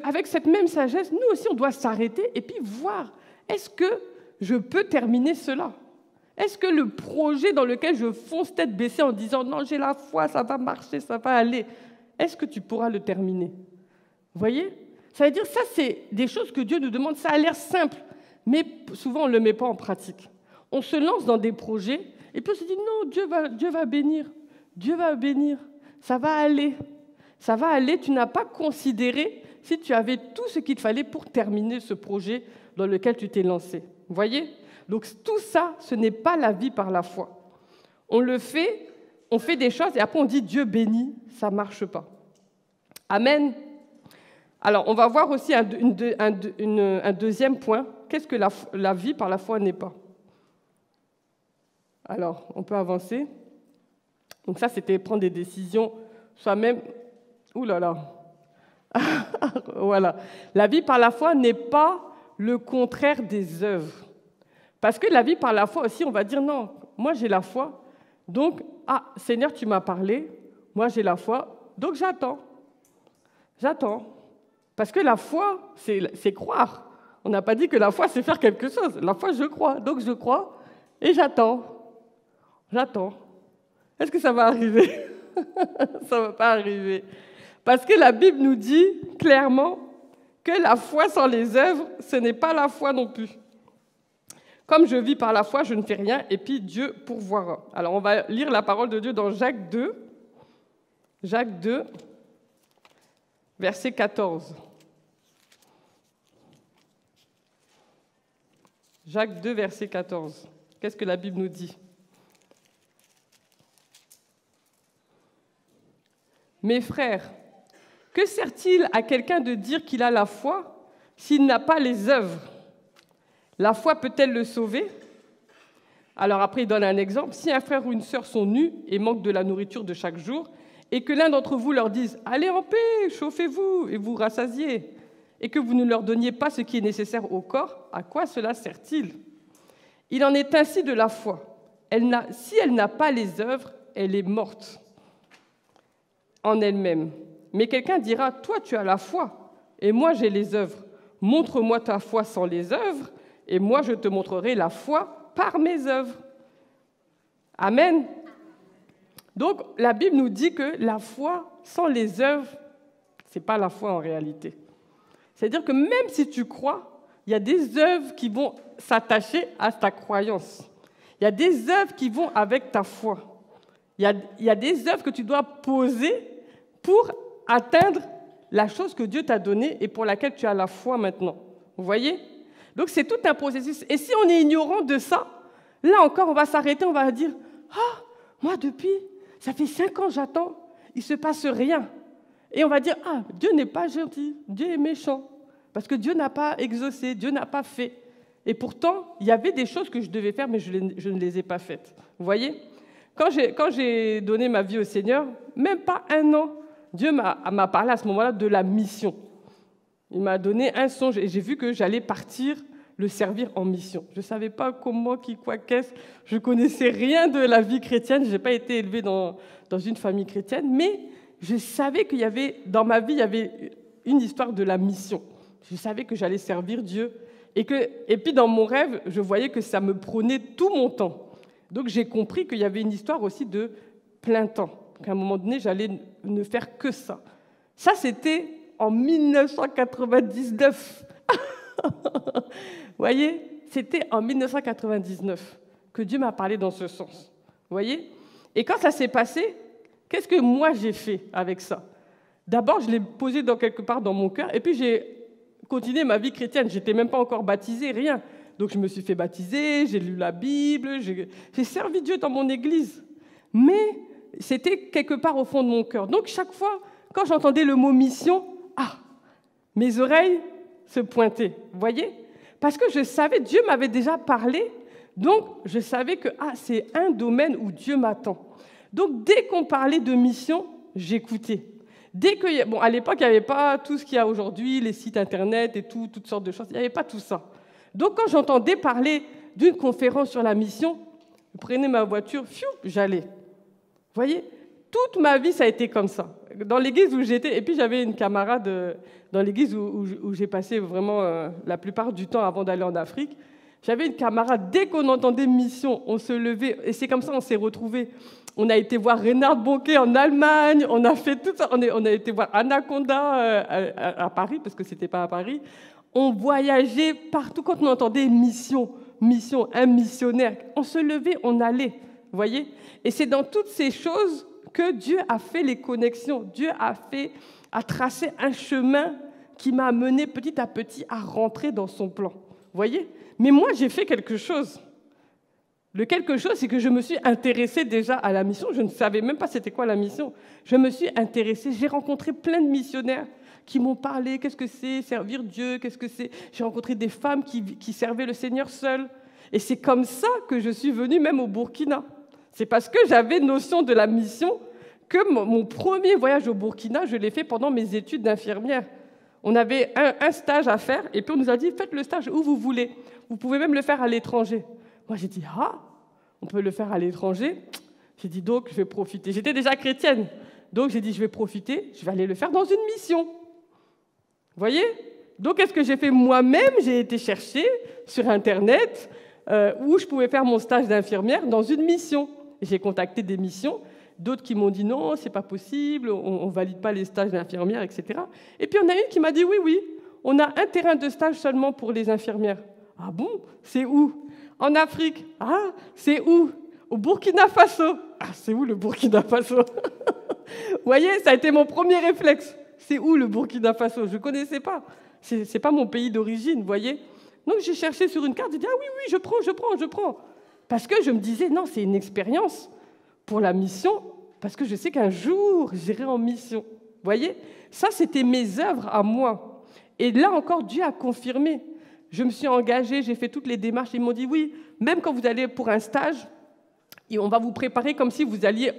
avec cette même sagesse, nous aussi, on doit s'arrêter et puis voir, est-ce que je peux terminer cela? Est-ce que le projet dans lequel je fonce tête baissée en disant, non, j'ai la foi, ça va marcher, ça va aller, est-ce que tu pourras le terminer? Vous voyez? Ça veut dire, ça, c'est des choses que Dieu nous demande. Ça a l'air simple, mais souvent, on ne le met pas en pratique. On se lance dans des projets, et puis on se dit, non, Dieu va bénir. Dieu va bénir. Ça va aller. Ça va aller. Tu n'as pas considéré si tu avais tout ce qu'il fallait pour terminer ce projet dans lequel tu t'es lancé. Vous voyez? Donc, tout ça, ce n'est pas la vie par la foi. On le fait, on fait des choses, et après, on dit, Dieu bénit. Ça ne marche pas. Amen. Alors, on va voir aussi un deuxième point. Qu'est-ce que la vie par la foi n'est pas? Alors, on peut avancer. Donc ça, c'était prendre des décisions soi-même. Ouh là là. Voilà. La vie par la foi n'est pas le contraire des œuvres. Parce que la vie par la foi aussi, on va dire non, moi j'ai la foi, donc, ah, Seigneur, tu m'as parlé, moi j'ai la foi, donc j'attends. J'attends. Parce que la foi, c'est croire. On n'a pas dit que la foi, c'est faire quelque chose. La foi, je crois. Donc, je crois et j'attends. J'attends. Est-ce que ça va arriver? Ça ne va pas arriver. Parce que la Bible nous dit clairement que la foi sans les œuvres, ce n'est pas la foi non plus. Comme je vis par la foi, je ne fais rien, et puis Dieu pourvoira. Alors, on va lire la parole de Dieu dans Jacques 2. Jacques 2, verset 14. Jacques 2, verset 14. Qu'est-ce que la Bible nous dit? Mes frères, que sert-il à quelqu'un de dire qu'il a la foi s'il n'a pas les œuvres? La foi peut-elle le sauver? Alors après, il donne un exemple. Si un frère ou une sœur sont nus et manquent de la nourriture de chaque jour, et que l'un d'entre vous leur dise « Allez en paix, chauffez-vous et vous rassasiez », et que vous ne leur donniez pas ce qui est nécessaire au corps, à quoi cela sert-il? Il en est ainsi de la foi. Si elle n'a pas les œuvres, elle est morte en elle-même. Mais quelqu'un dira, toi tu as la foi, et moi j'ai les œuvres. Montre-moi ta foi sans les œuvres, et moi je te montrerai la foi par mes œuvres. Amen. Donc la Bible nous dit que la foi sans les œuvres, ce n'est pas la foi en réalité. C'est-à-dire que même si tu crois, il y a des œuvres qui vont s'attacher à ta croyance. Il y a des œuvres qui vont avec ta foi. Il y a des œuvres que tu dois poser pour atteindre la chose que Dieu t'a donnée et pour laquelle tu as la foi maintenant. Vous voyez? Donc c'est tout un processus. Et si on est ignorant de ça, là encore, on va s'arrêter, on va dire « Ah, moi depuis, ça fait 5 ans j'attends, il ne se passe rien. Et on va dire, ah, Dieu n'est pas gentil, Dieu est méchant, parce que Dieu n'a pas exaucé, Dieu n'a pas fait. Et pourtant, il y avait des choses que je devais faire, mais je ne les ai pas faites. Vous voyez ? Quand j'ai donné ma vie au Seigneur, même pas un an, Dieu m'a parlé à ce moment-là de la mission. Il m'a donné un songe et j'ai vu que j'allais partir le servir en mission. Je ne savais pas comment, qui, quoi, qu'est-ce. Je ne connaissais rien de la vie chrétienne. Je n'ai pas été élevée dans une famille chrétienne, mais je savais qu'il y avait, dans ma vie, il y avait une histoire de la mission. Je savais que j'allais servir Dieu. Et puis dans mon rêve, je voyais que ça me prenait tout mon temps. Donc j'ai compris qu'il y avait une histoire aussi de plein temps. Qu'à un moment donné, j'allais ne faire que ça. Ça, c'était en 1999. Vous voyez ? C'était en 1999 que Dieu m'a parlé dans ce sens. Vous voyez ? Et quand ça s'est passé, qu'est-ce que moi j'ai fait avec ça ? D'abord, je l'ai posé quelque part dans mon cœur, et puis j'ai continué ma vie chrétienne. Je n'étais même pas encore baptisée, rien. Donc je me suis fait baptiser, j'ai lu la Bible, j'ai servi Dieu dans mon église. Mais c'était quelque part au fond de mon cœur. Donc chaque fois, quand j'entendais le mot mission, mes oreilles se pointaient. Vous voyez ? Parce que je savais, Dieu m'avait déjà parlé, donc je savais que c'est un domaine où Dieu m'attend. Donc dès qu'on parlait de mission, j'écoutais. À l'époque, il n'y avait pas tout ce qu'il y a aujourd'hui, les sites internet et toutes sortes de choses. Il n'y avait pas tout ça. Donc, quand j'entendais parler d'une conférence sur la mission, je prenais ma voiture, j'allais. Vous voyez ? Toute ma vie, ça a été comme ça. Dans l'église où j'étais, et puis j'avais une camarade dans l'église où j'ai passé vraiment la plupart du temps avant d'aller en Afrique. J'avais une camarade, dès qu'on entendait mission, on se levait, et c'est comme ça qu'on s'est retrouvés. On a été voir Reinhard Bonnke en Allemagne, on a fait tout ça, on a été voir Anaconda à Paris, parce que ce n'était pas à Paris. On voyageait partout quand on entendait mission, un missionnaire. On se levait, on allait, vous voyez ? Et c'est dans toutes ces choses que Dieu a fait les connexions. Dieu a tracé un chemin qui m'a amené petit à petit à rentrer dans son plan. Vous voyez ? Mais moi, j'ai fait quelque chose. Le quelque chose, c'est que je me suis intéressée déjà à la mission. Je ne savais même pas c'était quoi la mission. Je me suis intéressée. J'ai rencontré plein de missionnaires qui m'ont parlé. Qu'est-ce que c'est servir Dieu ? Qu'est-ce que c'est ? J'ai rencontré des femmes qui servaient le Seigneur seules. Et c'est comme ça que je suis venue même au Burkina. C'est parce que j'avais notion de la mission que mon premier voyage au Burkina, je l'ai fait pendant mes études d'infirmière. On avait un stage à faire et puis on nous a dit « Faites le stage où vous voulez. Vous pouvez même le faire à l'étranger. » Moi, j'ai dit « Ah, on peut le faire à l'étranger ?» J'ai dit « Donc, je vais profiter. » J'étais déjà chrétienne. Donc, j'ai dit « Je vais profiter. Je vais aller le faire dans une mission. » Vous voyez ? Donc, qu'est-ce que j'ai fait moi-même ? J'ai été chercher sur Internet où je pouvais faire mon stage d'infirmière dans une mission. J'ai contacté des missions, d'autres qui m'ont dit non, c'est pas possible, on ne valide pas les stages d'infirmières, etc. Et puis, on a une qui m'a dit oui, on a un terrain de stage seulement pour les infirmières. Ah bon ? C'est où ? En Afrique. Ah, c'est où ? Au Burkina Faso. Ah, c'est où le Burkina Faso ? Vous voyez, ça a été mon premier réflexe. C'est où le Burkina Faso ? Je ne connaissais pas. Ce n'est pas mon pays d'origine, vous voyez. Donc, j'ai cherché sur une carte, j'ai dit, ah oui, je prends. Parce que je me disais, non, c'est une expérience pour la mission, parce que je sais qu'un jour, j'irai en mission. Vous voyez ? Ça, c'était mes œuvres à moi. Et là encore, Dieu a confirmé. Je me suis engagée, j'ai fait toutes les démarches. Ils m'ont dit, oui, même quand vous allez pour un stage, on va vous préparer comme si vous alliez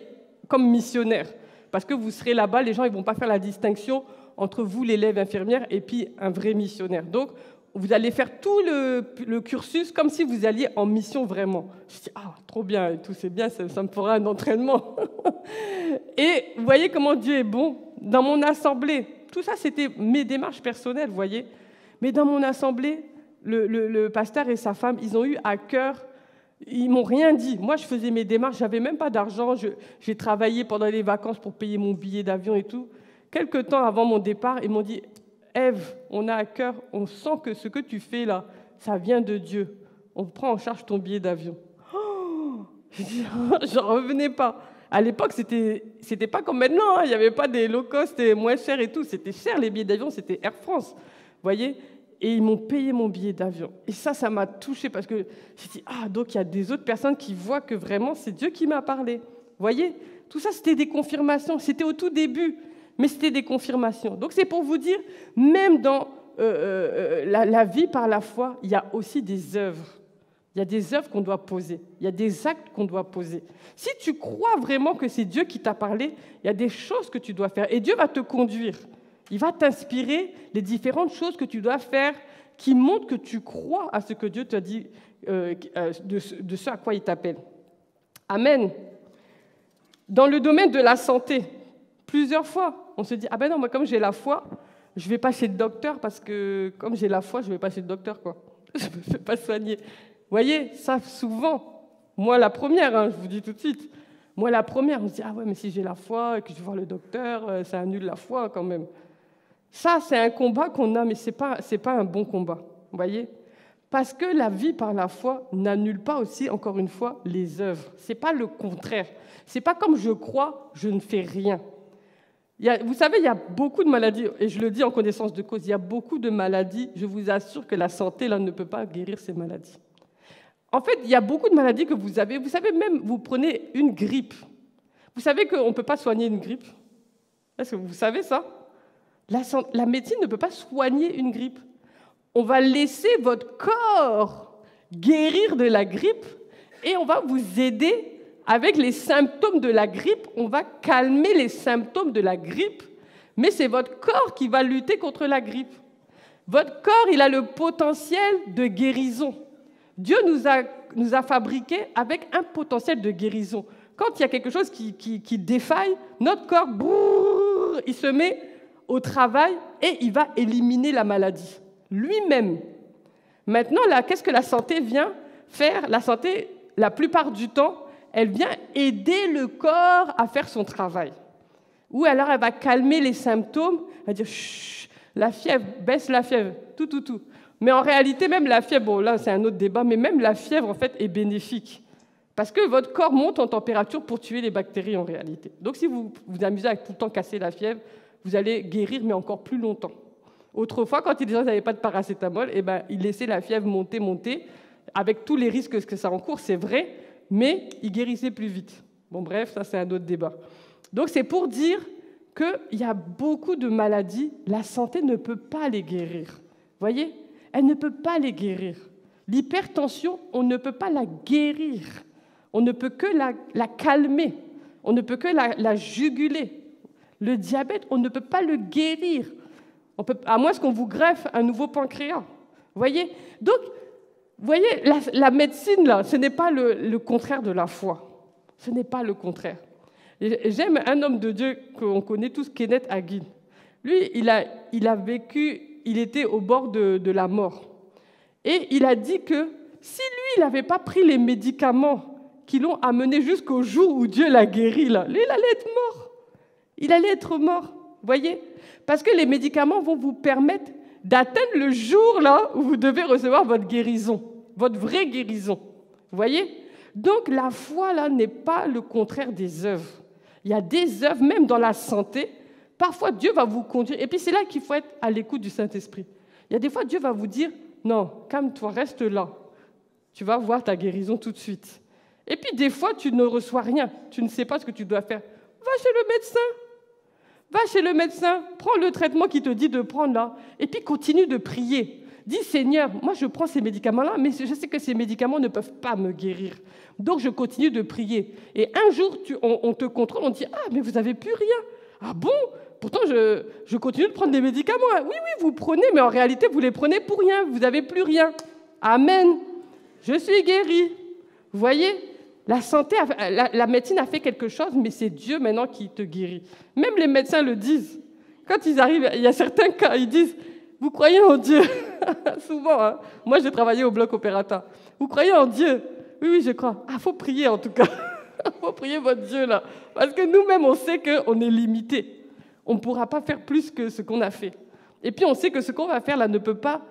comme missionnaire. Parce que vous serez là-bas, les gens ne vont pas faire la distinction entre vous, l'élève infirmière, et puis un vrai missionnaire. Donc, vous allez faire tout le cursus comme si vous alliez en mission vraiment. Je dis, ah, trop bien, et tout, c'est bien, ça me fera un entraînement. Et vous voyez comment Dieu est bon. Dans mon assemblée, tout ça, c'était mes démarches personnelles, vous voyez. Mais dans mon assemblée, le pasteur et sa femme, ils ont eu à cœur, ils m'ont rien dit. Moi, je faisais mes démarches, j'avais même pas d'argent. J'ai travaillé pendant les vacances pour payer mon billet d'avion et tout. Quelque temps avant mon départ, ils m'ont dit, Ève, on a à cœur, on sent que ce que tu fais là, ça vient de Dieu. On prend en charge ton billet d'avion. Oh, j'en revenais pas. À l'époque, c'était pas comme maintenant. Hein. Il n'y avait pas des low cost, c'était moins cher et tout. C'était cher, les billets d'avion, c'était Air France. Vous voyez ? Et ils m'ont payé mon billet d'avion. Et ça m'a touchée parce que j'ai dit, ah, donc il y a des autres personnes qui voient que vraiment c'est Dieu qui m'a parlé. Vous voyez ? Tout ça, c'était des confirmations. C'était au tout début, mais c'était des confirmations. Donc, c'est pour vous dire, même dans la vie par la foi, il y a aussi des œuvres. Il y a des œuvres qu'on doit poser. Il y a des actes qu'on doit poser. Si tu crois vraiment que c'est Dieu qui t'a parlé, il y a des choses que tu dois faire. Et Dieu va te conduire. Il va t'inspirer les différentes choses que tu dois faire qui montrent que tu crois à ce que Dieu t'a dit, de ce à quoi il t'appelle. Amen. Dans le domaine de la santé, plusieurs fois, on se dit « Ah ben non, moi comme j'ai la foi, je ne vais pas chez le docteur parce que comme j'ai la foi, je ne vais pas chez le docteur, quoi. Je ne me fais pas soigner. » Vous voyez, ça souvent, moi la première, je vous dis tout de suite, moi la première, on se dit « Ah ouais, mais si j'ai la foi et que je vais voir le docteur, ça annule la foi quand même. » Ça, c'est un combat qu'on a, mais ce n'est pas un bon combat, vous voyez. Parce que la vie par la foi n'annule pas aussi, encore une fois, les œuvres. Ce n'est pas le contraire. Ce n'est pas comme je crois, je ne fais rien. Vous savez, il y a beaucoup de maladies, et je le dis en connaissance de cause, il y a beaucoup de maladies, je vous assure que la santé là, ne peut pas guérir ces maladies. En fait, il y a beaucoup de maladies que vous avez. Vous savez, même, vous prenez une grippe. Vous savez qu'on ne peut pas soigner une grippe? Est-ce que vous savez ça? La médecine ne peut pas soigner une grippe. On va laisser votre corps guérir de la grippe et on va vous aider avec les symptômes de la grippe. On va calmer les symptômes de la grippe, mais c'est votre corps qui va lutter contre la grippe. Votre corps, il a le potentiel de guérison. Dieu nous a fabriqués avec un potentiel de guérison. Quand il y a quelque chose qui défaille, notre corps, il se met au travail et il va éliminer la maladie lui-même. Maintenant, là, qu'est-ce que la santé vient faire? La santé, la plupart du temps, elle vient aider le corps à faire son travail. Ou alors, elle va calmer les symptômes, elle va dire « Chut, la fièvre, baisse la fièvre, tout. » Mais en réalité, même la fièvre, bon là, c'est un autre débat, mais même la fièvre, en fait, est bénéfique. Parce que votre corps monte en température pour tuer les bactéries, en réalité. Donc, si vous vous amusez à tout le temps casser la fièvre, vous allez guérir, mais encore plus longtemps. Autrefois, quand les gens n'avaient pas de paracétamol, ils laissaient la fièvre monter, avec tous les risques que ça encourt, c'est vrai, mais ils guérissaient plus vite. Bon, bref, ça, c'est un autre débat. Donc, c'est pour dire qu'il y a beaucoup de maladies, la santé ne peut pas les guérir. Vous voyez? Elle ne peut pas les guérir. L'hypertension, on ne peut pas la guérir. On ne peut que la calmer. On ne peut que la juguler. Le diabète, on ne peut pas le guérir. À moins qu'on vous greffe un nouveau pancréas. Vous voyez? Donc, vous voyez, la médecine, là, ce n'est pas le contraire de la foi. Ce n'est pas le contraire. J'aime un homme de Dieu qu'on connaît tous, Kenneth Hagin. Lui, il a vécu, il était au bord de la mort. Et il a dit que si lui, il n'avait pas pris les médicaments qui l'ont amené jusqu'au jour où Dieu l'a guéri, là, lui, il allait être mort. Il allait être mort, vous voyez? Parce que les médicaments vont vous permettre d'atteindre le jour là où vous devez recevoir votre guérison, votre vraie guérison. Vous voyez? Donc la foi là n'est pas le contraire des œuvres. Il y a des œuvres, même dans la santé. Parfois Dieu va vous conduire. Et puis c'est là qu'il faut être à l'écoute du Saint-Esprit. Il y a des fois Dieu va vous dire « Non, calme-toi, reste là. Tu vas voir ta guérison tout de suite. » Et puis des fois tu ne reçois rien. Tu ne sais pas ce que tu dois faire. Va chez le médecin. Va chez le médecin, prends le traitement qu'il te dit de prendre là, et puis continue de prier. Dis, Seigneur, moi je prends ces médicaments-là, mais je sais que ces médicaments ne peuvent pas me guérir. Donc je continue de prier. Et un jour, on te contrôle, on dit, ah, mais vous n'avez plus rien. Ah bon? Pourtant, je continue de prendre des médicaments. Oui, vous prenez, mais en réalité, vous les prenez pour rien. Vous n'avez plus rien. Amen. Je suis guéri. Vous voyez? La santé, la médecine a fait quelque chose, mais c'est Dieu maintenant qui te guérit. Même les médecins le disent. Quand ils arrivent, il y a certains cas, ils disent « Vous croyez en Dieu ?» Souvent, hein. Moi j'ai travaillé au bloc opératoire. « Vous croyez en Dieu ?» Oui, je crois. Ah, il faut prier en tout cas. Il faut prier votre Dieu là. Parce que nous-mêmes, on sait qu'on est limité. On ne pourra pas faire plus que ce qu'on a fait. Et puis on sait que ce qu'on va faire là ne peut pas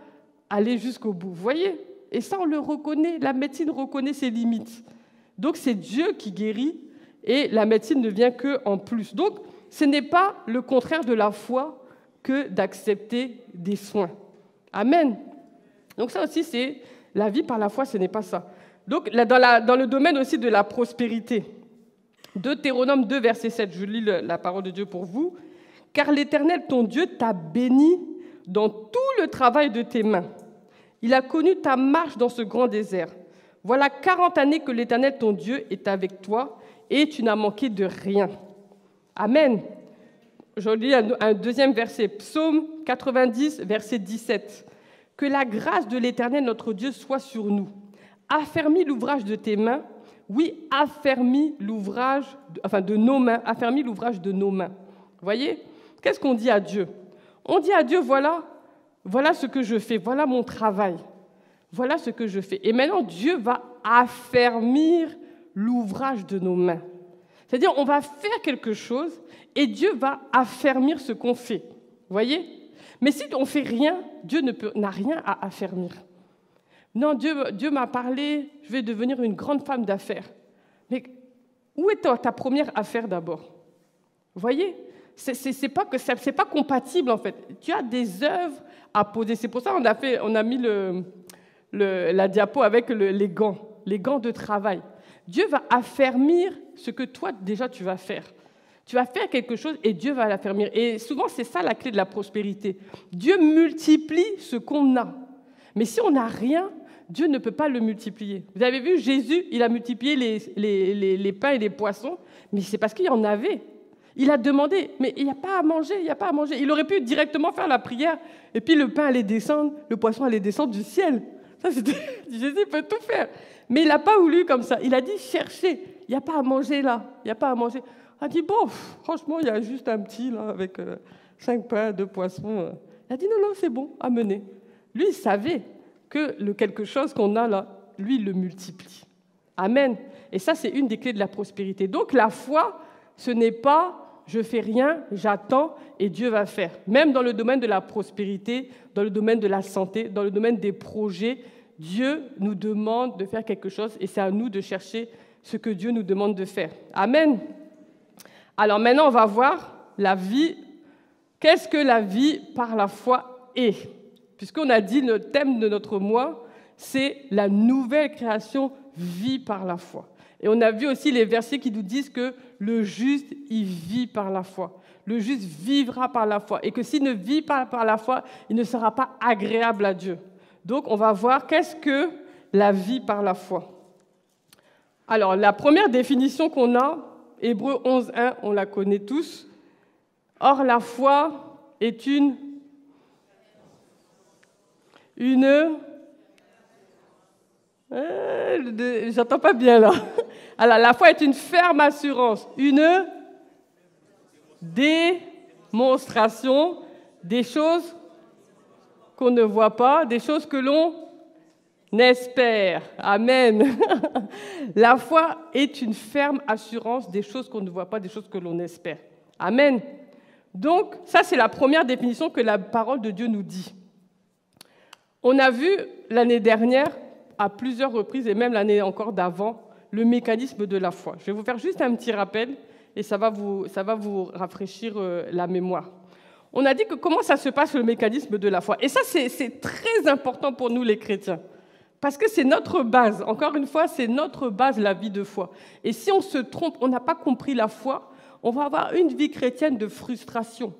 aller jusqu'au bout. Vous voyez? Et ça, on le reconnaît. La médecine reconnaît ses limites. Donc, c'est Dieu qui guérit et la médecine ne vient qu'en plus. Donc, ce n'est pas le contraire de la foi que d'accepter des soins. Amen. Donc, ça aussi, c'est la vie par la foi, ce n'est pas ça. Donc, dans le domaine aussi de la prospérité, Deutéronome 2, verset 7, je lis la parole de Dieu pour vous. « Car l'Éternel, ton Dieu, t'a béni dans tout le travail de tes mains. Il a connu ta marche dans ce grand désert. Voilà 40 années que l'Éternel, ton Dieu, est avec toi et tu n'as manqué de rien. » Amen. Je lis un deuxième verset, Psaume 90, verset 17. « Que la grâce de l'Éternel, notre Dieu, soit sur nous. Affermis l'ouvrage de tes mains. » Oui, affermis l'ouvrage, de nos mains, affermis l'ouvrage de nos mains. Vous voyez? Qu'est-ce qu'on dit à Dieu? On dit à Dieu, voilà ce que je fais, voilà mon travail, voilà ce que je fais. Et maintenant, Dieu va affermir l'ouvrage de nos mains. C'est-à-dire, on va faire quelque chose et Dieu va affermir ce qu'on fait. Vous voyez? Mais si on ne fait rien, Dieu n'a rien à affermir. Non, Dieu m'a parlé, je vais devenir une grande femme d'affaires. Mais où est ta première affaire d'abord? Vous voyez? C'est pas compatible en fait. Tu as des œuvres à poser. C'est pour ça qu'on a mis la diapo avec les gants de travail. Dieu va affermir ce que toi déjà tu vas faire. Tu vas faire quelque chose et Dieu va l'affermir. Et souvent c'est ça la clé de la prospérité. Dieu multiplie ce qu'on a. Mais si on n'a rien, Dieu ne peut pas le multiplier. Vous avez vu, Jésus, il a multiplié les pains et les poissons, mais c'est parce qu'il y en avait. Il a demandé, mais il n'y a pas à manger, il n'y a pas à manger. Il aurait pu directement faire la prière, et puis le pain allait descendre, le poisson allait descendre du ciel. Ça, Jésus peut tout faire. Mais il n'a pas voulu comme ça. Il a dit, cherchez, il n'y a pas à manger là, il n'y a pas à manger. Il a dit, bon, franchement, il y a juste un petit là, avec 5 pains, 2 poissons. Il a dit, non, c'est bon, amenez. Lui, il savait que le quelque chose qu'on a là, lui, il le multiplie. Amen. Et ça, c'est une des clés de la prospérité. Donc, la foi, ce n'est pas je fais rien, j'attends et Dieu va faire. Même dans le domaine de la prospérité, dans le domaine de la santé, dans le domaine des projets, Dieu nous demande de faire quelque chose et c'est à nous de chercher ce que Dieu nous demande de faire. Amen. Alors maintenant, on va voir la vie. Qu'est-ce que la vie par la foi est? Puisqu'on a dit le thème de notre mois, c'est la nouvelle création, vie par la foi. Et on a vu aussi les versets qui nous disent que le juste, il vit par la foi. Le juste vivra par la foi. Et que s'il ne vit pas par la foi, il ne sera pas agréable à Dieu. Donc, on va voir qu'est-ce que la vie par la foi. Alors, la première définition qu'on a, Hébreux 11.1, on la connaît tous. Or, la foi est j'entends pas bien là. Alors, la foi est une ferme assurance, une démonstration des choses qu'on ne voit pas, des choses que l'on espère. Amen. La foi est une ferme assurance des choses qu'on ne voit pas, des choses que l'on espère. Amen. Donc, ça, c'est la première définition que la parole de Dieu nous dit. On a vu l'année dernière, à plusieurs reprises, et même l'année encore d'avant, le mécanisme de la foi. Je vais vous faire juste un petit rappel, et ça va vous rafraîchir la mémoire. On a dit que comment ça se passe le mécanisme de la foi. Et ça, c'est très important pour nous les chrétiens. Parce que c'est notre base. Encore une fois, c'est notre base, la vie de foi. Et si on se trompe, on n'a pas compris la foi, on va avoir une vie chrétienne de frustration.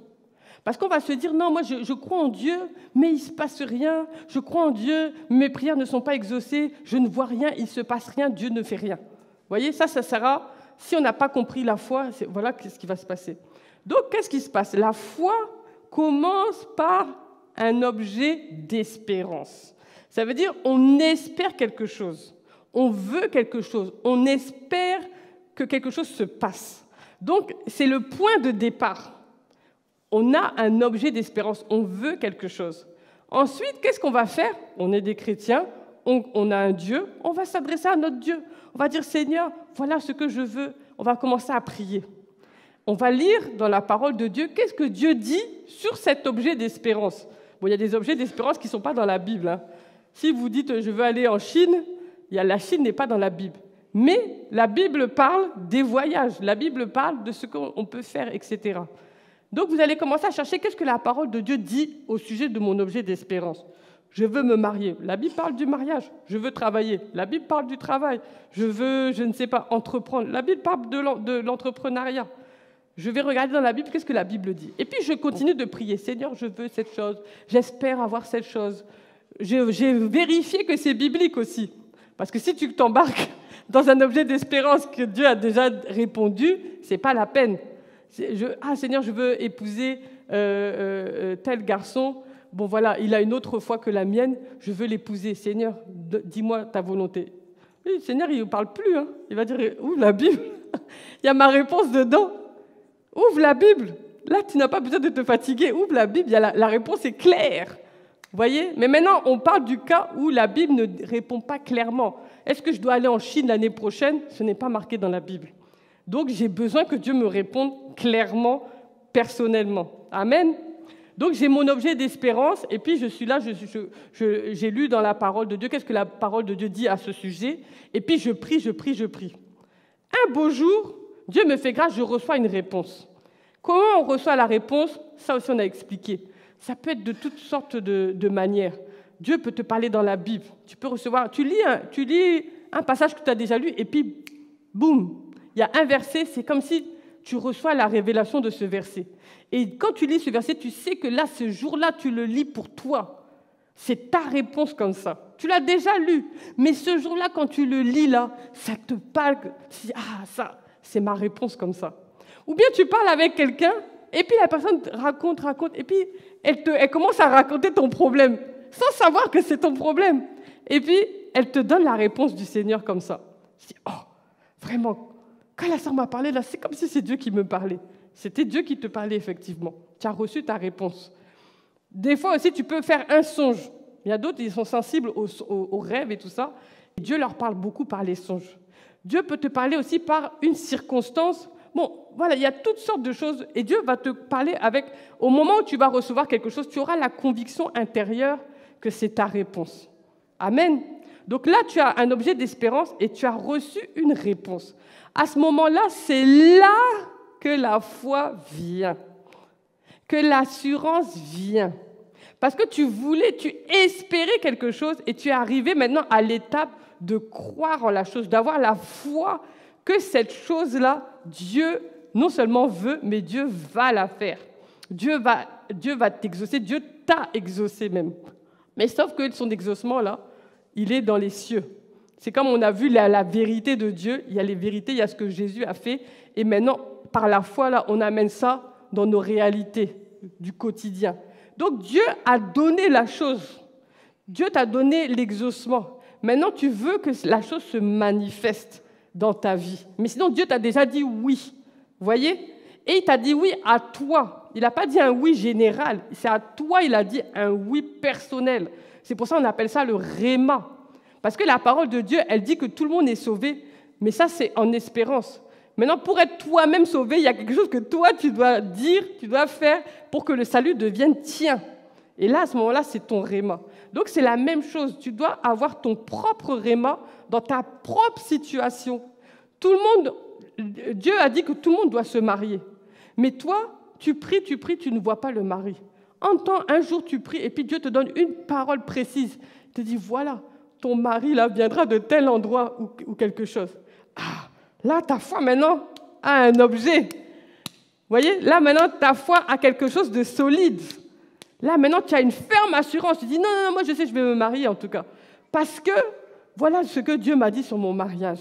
Parce qu'on va se dire, non, moi je crois en Dieu, mais il ne se passe rien. Je crois en Dieu, mais mes prières ne sont pas exaucées. Je ne vois rien, il ne se passe rien, Dieu ne fait rien. Vous voyez, ça sera, si on n'a pas compris la foi, voilà ce qui va se passer. Donc, qu'est-ce qui se passe? La foi commence par un objet d'espérance. Ça veut dire, on espère quelque chose. On veut quelque chose. On espère que quelque chose se passe. Donc, c'est le point de départ. On a un objet d'espérance, on veut quelque chose. Ensuite, qu'est-ce qu'on va faire? On est des chrétiens, on a un Dieu, on va s'adresser à notre Dieu. On va dire, Seigneur, voilà ce que je veux. On va commencer à prier. On va lire dans la parole de Dieu, qu'est-ce que Dieu dit sur cet objet d'espérance. Bon, il y a des objets d'espérance qui ne sont pas dans la Bible. Hein. Si vous dites, je veux aller en Chine, la Chine n'est pas dans la Bible. Mais la Bible parle des voyages, la Bible parle de ce qu'on peut faire, etc. Donc, vous allez commencer à chercher qu'est-ce que la parole de Dieu dit au sujet de mon objet d'espérance. Je veux me marier. La Bible parle du mariage. Je veux travailler. La Bible parle du travail. Je veux, je ne sais pas, entreprendre. La Bible parle de l'entrepreneuriat. Je vais regarder dans la Bible, qu'est-ce que la Bible dit. Et puis, je continue de prier. Seigneur, je veux cette chose. J'espère avoir cette chose. J'ai vérifié que c'est biblique aussi. Parce que si tu t'embarques dans un objet d'espérance que Dieu a déjà répondu, ce n'est pas la peine. Seigneur, je veux épouser tel garçon. Bon, voilà, il a une autre foi que la mienne. Je veux l'épouser. Seigneur, dis-moi ta volonté. Oui, Seigneur, il ne parle plus. Hein. Il va dire, ouvre la Bible. Il y a ma réponse dedans. Ouvre la Bible. Là, tu n'as pas besoin de te fatiguer. Ouvre la Bible. La réponse est claire. Vous voyez? Mais maintenant, on parle du cas où la Bible ne répond pas clairement. Est-ce que je dois aller en Chine l'année prochaine? Ce n'est pas marqué dans la Bible. Donc, j'ai besoin que Dieu me réponde clairement, personnellement. Amen. Donc, j'ai mon objet d'espérance et puis je suis là, j'ai lu dans la parole de Dieu, qu'est-ce que la parole de Dieu dit à ce sujet? Et puis, je prie. Un beau jour, Dieu me fait grâce, je reçois une réponse. Comment on reçoit la réponse? Ça aussi, on a expliqué. Ça peut être de toutes sortes de manières. Dieu peut te parler dans la Bible. Tu peux recevoir, tu lis un passage que tu as déjà lu et puis, boum, il y a un verset, c'est comme si tu reçois la révélation de ce verset. Et quand tu lis ce verset, tu sais que là, ce jour-là, tu le lis pour toi. C'est ta réponse comme ça. Tu l'as déjà lu, mais ce jour-là, quand tu le lis là, ça te parle. Ça, c'est ma réponse comme ça. Ou bien tu parles avec quelqu'un, et puis la personne raconte, et puis elle commence à raconter ton problème, sans savoir que c'est ton problème. Et puis, elle te donne la réponse du Seigneur comme ça. Je dis, vraiment, quand la sœur m'a parlé là, c'est comme si c'est Dieu qui me parlait. C'était Dieu qui te parlait, effectivement. Tu as reçu ta réponse. Des fois aussi, tu peux faire un songe. Il y a d'autres, ils sont sensibles aux rêves et tout ça. Et Dieu leur parle beaucoup par les songes. Dieu peut te parler aussi par une circonstance. Bon, voilà, il y a toutes sortes de choses. Et Dieu va te parler au moment où tu vas recevoir quelque chose, tu auras la conviction intérieure que c'est ta réponse. Amen. Donc là, tu as un objet d'espérance et tu as reçu une réponse. À ce moment-là, c'est là que la foi vient, que l'assurance vient. Parce que tu espérais quelque chose et tu es arrivé maintenant à l'étape de croire en la chose, d'avoir la foi que cette chose-là, Dieu non seulement veut, mais Dieu va la faire. Dieu va t'exaucer, Dieu t'a exaucé même. Mais sauf que son exaucement, là, il est dans les cieux. C'est comme on a vu la vérité de Dieu, il y a les vérités, il y a ce que Jésus a fait, et maintenant, par la foi, là, on amène ça dans nos réalités du quotidien. Donc Dieu a donné la chose. Dieu t'a donné l'exaucement. Maintenant, tu veux que la chose se manifeste dans ta vie. Mais sinon, Dieu t'a déjà dit oui. Vous voyez? Et il t'a dit oui à toi. Il n'a pas dit un oui général. C'est à toi, il a dit un oui personnel. C'est pour ça qu'on appelle ça le réma. Parce que la parole de Dieu, elle dit que tout le monde est sauvé. Mais ça, c'est en espérance. Maintenant, pour être toi-même sauvé, il y a quelque chose que toi, tu dois dire, tu dois faire pour que le salut devienne tien. Et là, à ce moment-là, c'est ton réma. Donc, c'est la même chose. Tu dois avoir ton propre réma dans ta propre situation. Tout le monde, Dieu a dit que tout le monde doit se marier. Mais toi, tu pries, tu ne vois pas le mari. Un jour, tu pries et puis Dieu te donne une parole précise. Il te dit, voilà, ton mari là viendra de tel endroit ou quelque chose. Là, ta foi, maintenant, a un objet. Vous voyez? Là, maintenant, ta foi a quelque chose de solide. Là, maintenant, tu as une ferme assurance. Tu dis, non, moi, je sais, je vais me marier, en tout cas. Parce que, voilà ce que Dieu m'a dit sur mon mariage.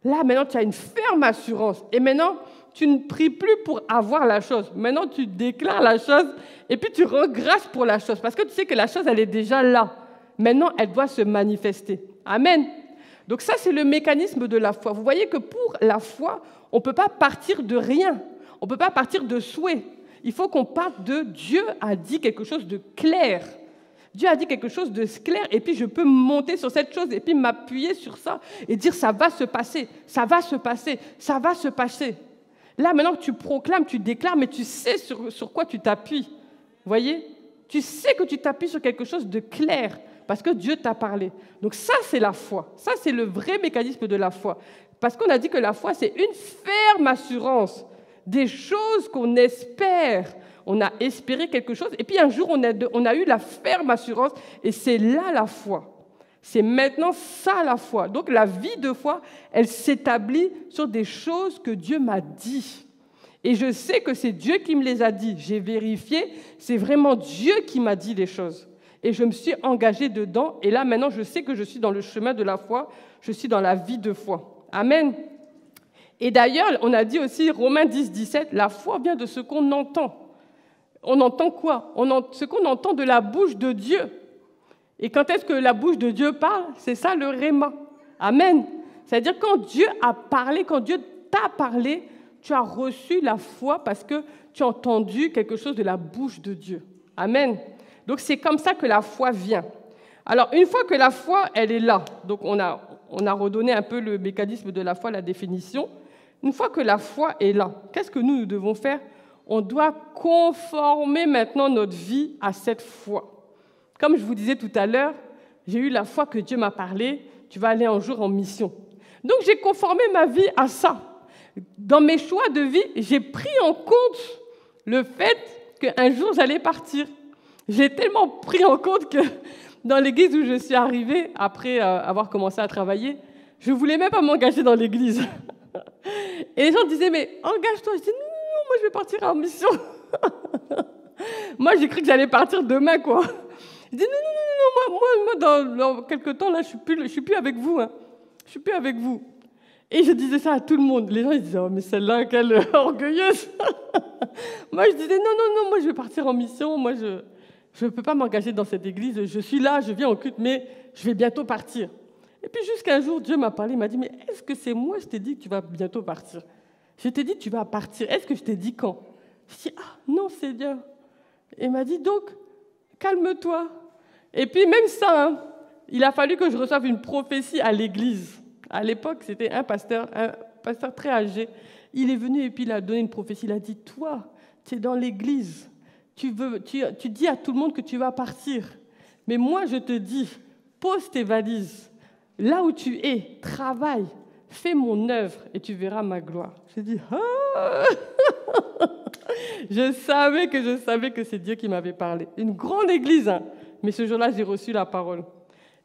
Là, maintenant, tu as une ferme assurance. Et maintenant, tu ne pries plus pour avoir la chose. Maintenant, tu déclares la chose et puis tu rends grâce pour la chose. Parce que tu sais que la chose, elle est déjà là. Maintenant, elle doit se manifester. Amen. Donc ça, c'est le mécanisme de la foi. Vous voyez que pour la foi, on ne peut pas partir de rien. On ne peut pas partir de souhait. Il faut qu'on parte de Dieu a dit quelque chose de clair. Dieu a dit quelque chose de clair et puis je peux monter sur cette chose et puis m'appuyer sur ça et dire ça va se passer, ça va se passer, ça va se passer. Là, maintenant que tu proclames, tu déclares, mais tu sais sur quoi tu t'appuies. Vous voyez? Tu sais que tu t'appuies sur quelque chose de clair. Parce que Dieu t'a parlé. Donc ça, c'est la foi. Ça, c'est le vrai mécanisme de la foi. Parce qu'on a dit que la foi, c'est une ferme assurance des choses qu'on espère. on a espéré quelque chose. Et puis un jour, on a eu la ferme assurance. Et c'est là la foi. C'est maintenant ça la foi. Donc la vie de foi, elle s'établit sur des choses que Dieu m'a dit. Et je sais que c'est Dieu qui me les a dit. J'ai vérifié, c'est vraiment Dieu qui m'a dit les choses. Et je me suis engagée dedans. Et là, maintenant, je sais que je suis dans le chemin de la foi. Je suis dans la vie de foi. Amen. Et d'ailleurs, on a dit aussi, Romains 10, 17, la foi vient de ce qu'on entend. On entend quoi? Ce qu'on entend de la bouche de Dieu. Et quand est-ce que la bouche de Dieu parle? C'est ça le réma. Amen. C'est-à-dire quand Dieu a parlé, quand Dieu t'a parlé, tu as reçu la foi parce que tu as entendu quelque chose de la bouche de Dieu. Amen. Donc c'est comme ça que la foi vient. Alors une fois que la foi, elle est là, donc on a redonné un peu le mécanisme de la foi, la définition. Une fois que la foi est là, qu'est-ce que nous devons faire? On doit conformer maintenant notre vie à cette foi. Comme je vous disais tout à l'heure, j'ai eu la foi que Dieu m'a parlé, tu vas aller un jour en mission. Donc j'ai conformé ma vie à ça. Dans mes choix de vie, j'ai pris en compte le fait qu'un jour j'allais partir. J'ai tellement pris en compte que dans l'église où je suis arrivée, après avoir commencé à travailler, je ne voulais même pas m'engager dans l'église. Et les gens disaient, mais engage-toi. Je dis, non, moi je vais partir en mission. Moi j'ai cru que j'allais partir demain, quoi. Je dis, non, moi dans quelques temps, là, je suis plus avec vous. Hein. Je suis plus avec vous. Et je disais ça à tout le monde. Les gens, ils disaient, oh, mais celle-là, quelle orgueilleuse. Moi, je disais, non, moi, je vais partir en mission. Moi, je ne peux pas m'engager dans cette église. Je suis là, je viens au culte, mais je vais bientôt partir. Et puis, jusqu'un jour, Dieu m'a parlé, il m'a dit, mais est-ce que c'est moi, je t'ai dit que tu vas bientôt partir? Je t'ai dit, tu vas partir. Est-ce que je t'ai dit quand? Je dis, ah, non, Seigneur. Et il m'a dit, donc, calme-toi. Et puis, même ça, hein, il a fallu que je reçoive une prophétie à l'église. À l'époque, c'était un pasteur très âgé. Il est venu et puis il a donné une prophétie. Il a dit, toi, tu es dans l'église. Tu dis à tout le monde que tu vas partir. Mais moi, je te dis, pose tes valises. Là où tu es, travaille. Fais mon œuvre et tu verras ma gloire. J'ai dit, ah. Je savais que c'est Dieu qui m'avait parlé. Une grande église, hein. Mais ce jour-là, j'ai reçu la parole.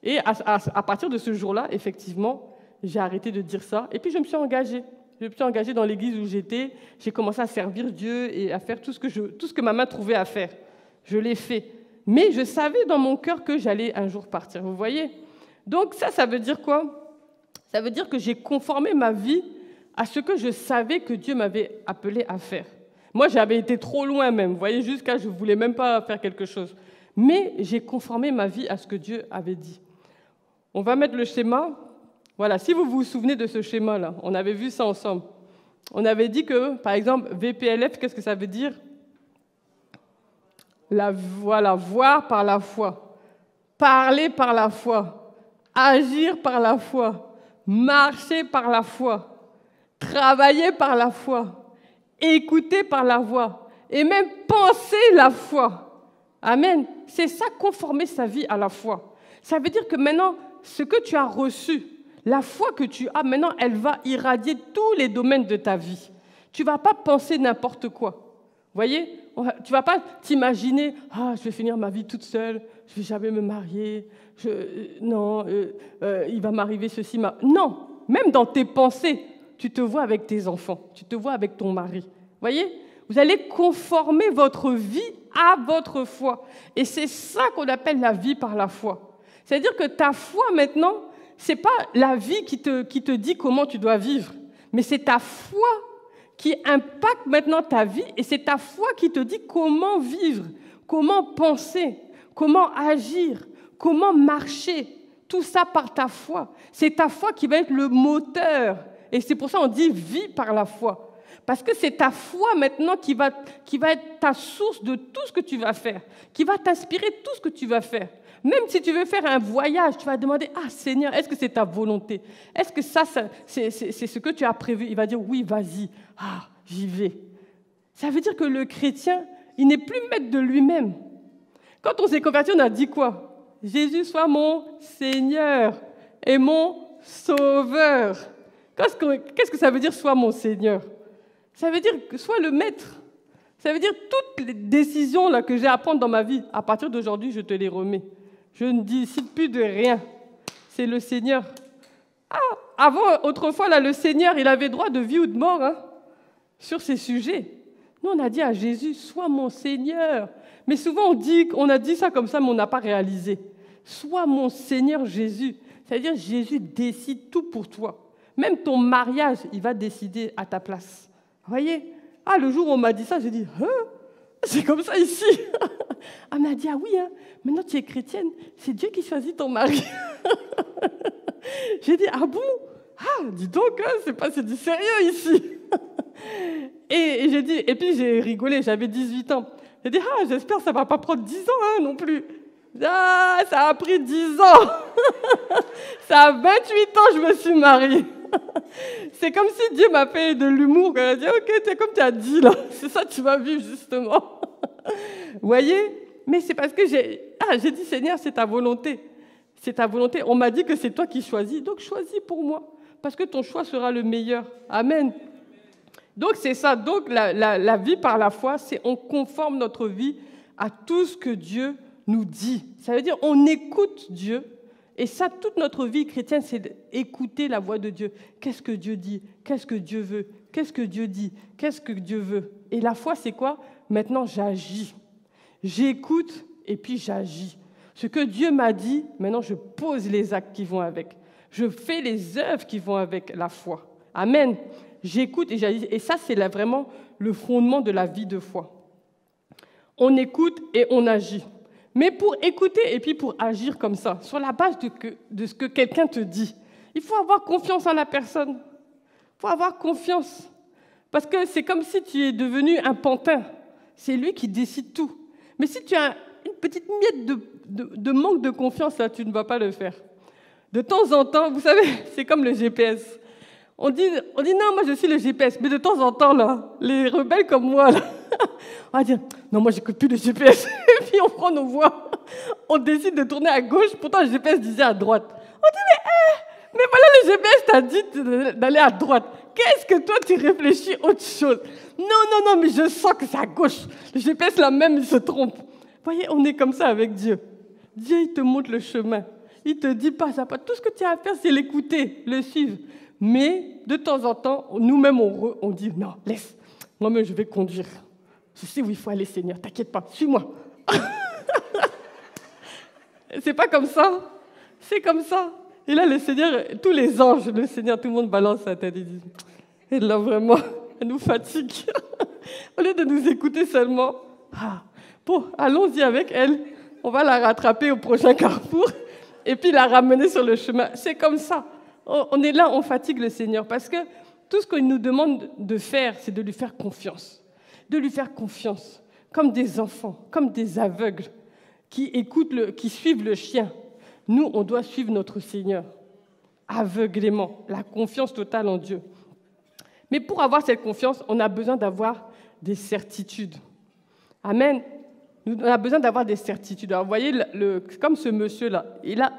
Et à partir de ce jour-là, effectivement, j'ai arrêté de dire ça. Et puis, je me suis engagée. Je me suis engagée dans l'église où j'étais. J'ai commencé à servir Dieu et à faire tout ce que ma main trouvait à faire. Je l'ai fait. Mais je savais dans mon cœur que j'allais un jour partir. Vous voyez? Donc ça veut dire quoi? Ça veut dire que j'ai conformé ma vie à ce que je savais que Dieu m'avait appelé à faire. Moi, j'avais été trop loin même. Vous voyez, jusqu'à je ne voulais même pas faire quelque chose. Mais j'ai conformé ma vie à ce que Dieu avait dit. On va mettre le schéma. Voilà, si vous vous souvenez de ce schéma-là, on avait vu ça ensemble. On avait dit que, par exemple, VPLF, qu'est-ce que ça veut dire? Voir par la foi, parler par la foi, agir par la foi, marcher par la foi, travailler par la foi, écouter par la voix, et même penser la foi. Amen. C'est ça, conformer sa vie à la foi. Ça veut dire que maintenant, ce que tu as reçu, la foi que tu as, maintenant, elle va irradier tous les domaines de ta vie. Tu ne vas pas penser n'importe quoi. Vous voyez? Tu ne vas pas t'imaginer, je vais finir ma vie toute seule, je ne vais jamais me marier, il va m'arriver ceci. Non, même dans tes pensées, tu te vois avec tes enfants, tu te vois avec ton mari. Vous voyez? Vous allez conformer votre vie à votre foi. Et c'est ça qu'on appelle la vie par la foi. C'est-à-dire que ta foi, maintenant, ce n'est pas la vie qui te dit comment tu dois vivre, mais c'est ta foi qui impacte maintenant ta vie et c'est ta foi qui te dit comment vivre, comment penser, comment agir, comment marcher. Tout ça par ta foi. C'est ta foi qui va être le moteur. Et c'est pour ça qu'on dit vie par la foi. Parce que c'est ta foi maintenant qui va être ta source de tout ce que tu vas faire, qui va t'inspirer tout ce que tu vas faire. Même si tu veux faire un voyage, tu vas demander « Ah Seigneur, est-ce que c'est ta volonté? Est-ce que ça c'est ce que tu as prévu ?» Il va dire « Oui, vas-y, j'y vais. » Ça veut dire que le chrétien, il n'est plus maître de lui-même. Quand on s'est converti, on a dit quoi? « Jésus soit mon Seigneur et mon Sauveur. » Qu'est-ce que ça veut dire « Soit mon Seigneur » Ça veut dire que sois le maître. Ça veut dire toutes les décisions là, que j'ai à prendre dans ma vie, à partir d'aujourd'hui, je te les remets. Je ne décide plus de rien. C'est le Seigneur. Avant, autrefois, là, le Seigneur, il avait droit de vie ou de mort sur ces sujets. Nous, on a dit à Jésus, sois mon Seigneur. Mais souvent, on a dit ça comme ça, mais on n'a pas réalisé. Sois mon Seigneur Jésus. C'est-à-dire, Jésus décide tout pour toi. Même ton mariage, il va décider à ta place. Vous voyez ? Le jour où on m'a dit ça, j'ai dit, c'est comme ça ici. Elle m'a dit, oui, maintenant tu es chrétienne, c'est Dieu qui choisit ton mari. J'ai dit, bon ? Dis donc, c'est du sérieux ici. Et j'ai dit, et puis j'ai rigolé, j'avais 18 ans. J'ai dit, j'espère que ça ne va pas prendre 10 ans non plus. Ça a pris 10 ans. Ça a 28 ans, je me suis mariée. C'est comme si Dieu m'a fait de l'humour. Il a dit, ok, c'est comme tu as dit là. C'est ça que tu vas vivre justement. Vous voyez ? Mais c'est parce que j'ai dit, Seigneur, c'est ta volonté. C'est ta volonté. On m'a dit que c'est toi qui choisis. Donc choisis pour moi. Parce que ton choix sera le meilleur. Amen. Donc c'est ça. Donc la vie par la foi, c'est on conforme notre vie à tout ce que Dieu nous dit. Ça veut dire on écoute Dieu. Et ça, toute notre vie chrétienne, c'est d'écouter la voix de Dieu. Qu'est-ce que Dieu dit ? Qu'est-ce que Dieu veut ? Qu'est-ce que Dieu dit ? Qu'est-ce que Dieu veut ? Et la foi, c'est quoi ? Maintenant, j'agis. J'écoute et puis j'agis. Ce que Dieu m'a dit, maintenant, je pose les actes qui vont avec. Je fais les œuvres qui vont avec la foi. Amen. J'écoute et j'agis. Et ça, c'est vraiment le fondement de la vie de foi. On écoute et on agit. Mais pour écouter et puis pour agir comme ça, sur la base de ce que quelqu'un te dit, il faut avoir confiance en la personne. Il faut avoir confiance. Parce que c'est comme si tu es devenu un pantin. C'est lui qui décide tout. Mais si tu as une petite miette de manque de confiance, là, tu ne vas pas le faire. De temps en temps, vous savez, c'est comme le GPS. On dit non, moi je suis le GPS. Mais de temps en temps, là, les rebelles comme moi, là, on va dire, non, moi, j'écoute plus le GPS. Et puis, on prend nos voies. On décide de tourner à gauche. Pourtant, le GPS disait à droite. On dit, mais voilà, le GPS t'a dit d'aller à droite. Qu'est-ce que toi, tu réfléchis autre chose ? Non, mais je sens que c'est à gauche. Le GPS, là même, il se trompe. Vous voyez, on est comme ça avec Dieu. Dieu, il te montre le chemin. Il te dit pas à pas. Tout ce que tu as à faire, c'est l'écouter, le suivre. Mais, de temps en temps, nous-mêmes, on dit, non, laisse. Moi-même, je vais conduire. Je sais où il faut aller, Seigneur. T'inquiète pas, suis-moi. C'est pas comme ça. C'est comme ça. Et là, le Seigneur, tous les anges, le Seigneur, tout le monde balance sa tête et dit, et là, vraiment, elle nous fatigue. Au lieu de nous écouter seulement, bon, allons-y avec elle. On va la rattraper au prochain carrefour et puis la ramener sur le chemin. C'est comme ça. On est là, on fatigue le Seigneur parce que tout ce qu'il nous demande de faire, c'est de lui faire confiance. De lui faire confiance, comme des enfants, comme des aveugles qui suivent le chien. Nous, on doit suivre notre Seigneur, aveuglément, la confiance totale en Dieu. Mais pour avoir cette confiance, on a besoin d'avoir des certitudes. Amen. On a besoin d'avoir des certitudes. Alors, vous voyez, comme ce monsieur-là, il a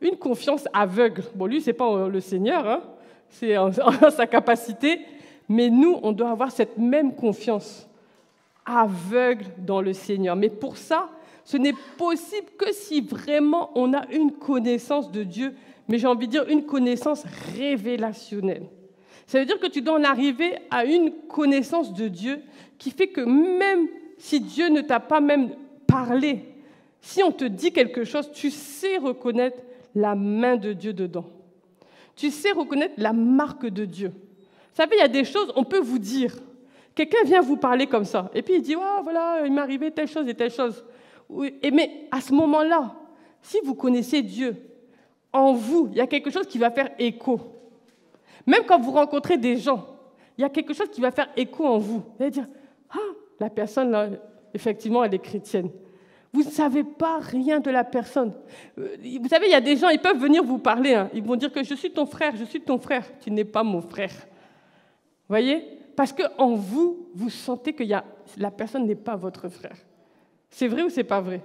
une confiance aveugle. Bon, lui, ce n'est pas le Seigneur, c'est en sa capacité, mais nous, on doit avoir cette même confiance aveugle dans le Seigneur. Mais pour ça, ce n'est possible que si vraiment on a une connaissance de Dieu, mais j'ai envie de dire une connaissance révélationnelle. Ça veut dire que tu dois en arriver à une connaissance de Dieu qui fait que même si Dieu ne t'a pas même parlé, si on te dit quelque chose, tu sais reconnaître la main de Dieu dedans. Tu sais reconnaître la marque de Dieu. Vous savez, il y a des choses, on peut vous dire. Quelqu'un vient vous parler comme ça, et puis il dit, voilà, il m'est arrivé telle chose et telle chose. Mais à ce moment-là, si vous connaissez Dieu, en vous, il y a quelque chose qui va faire écho. Même quand vous rencontrez des gens, il y a quelque chose qui va faire écho en vous. Vous allez dire, la personne, là, effectivement, elle est chrétienne. Vous ne savez pas rien de la personne. Vous savez, il y a des gens, ils peuvent venir vous parler. Ils vont dire que je suis ton frère, je suis ton frère. Tu n'es pas mon frère. Vous voyez ? Parce qu'en vous, vous sentez que la personne n'est pas votre frère. C'est vrai ou c'est pas vrai ?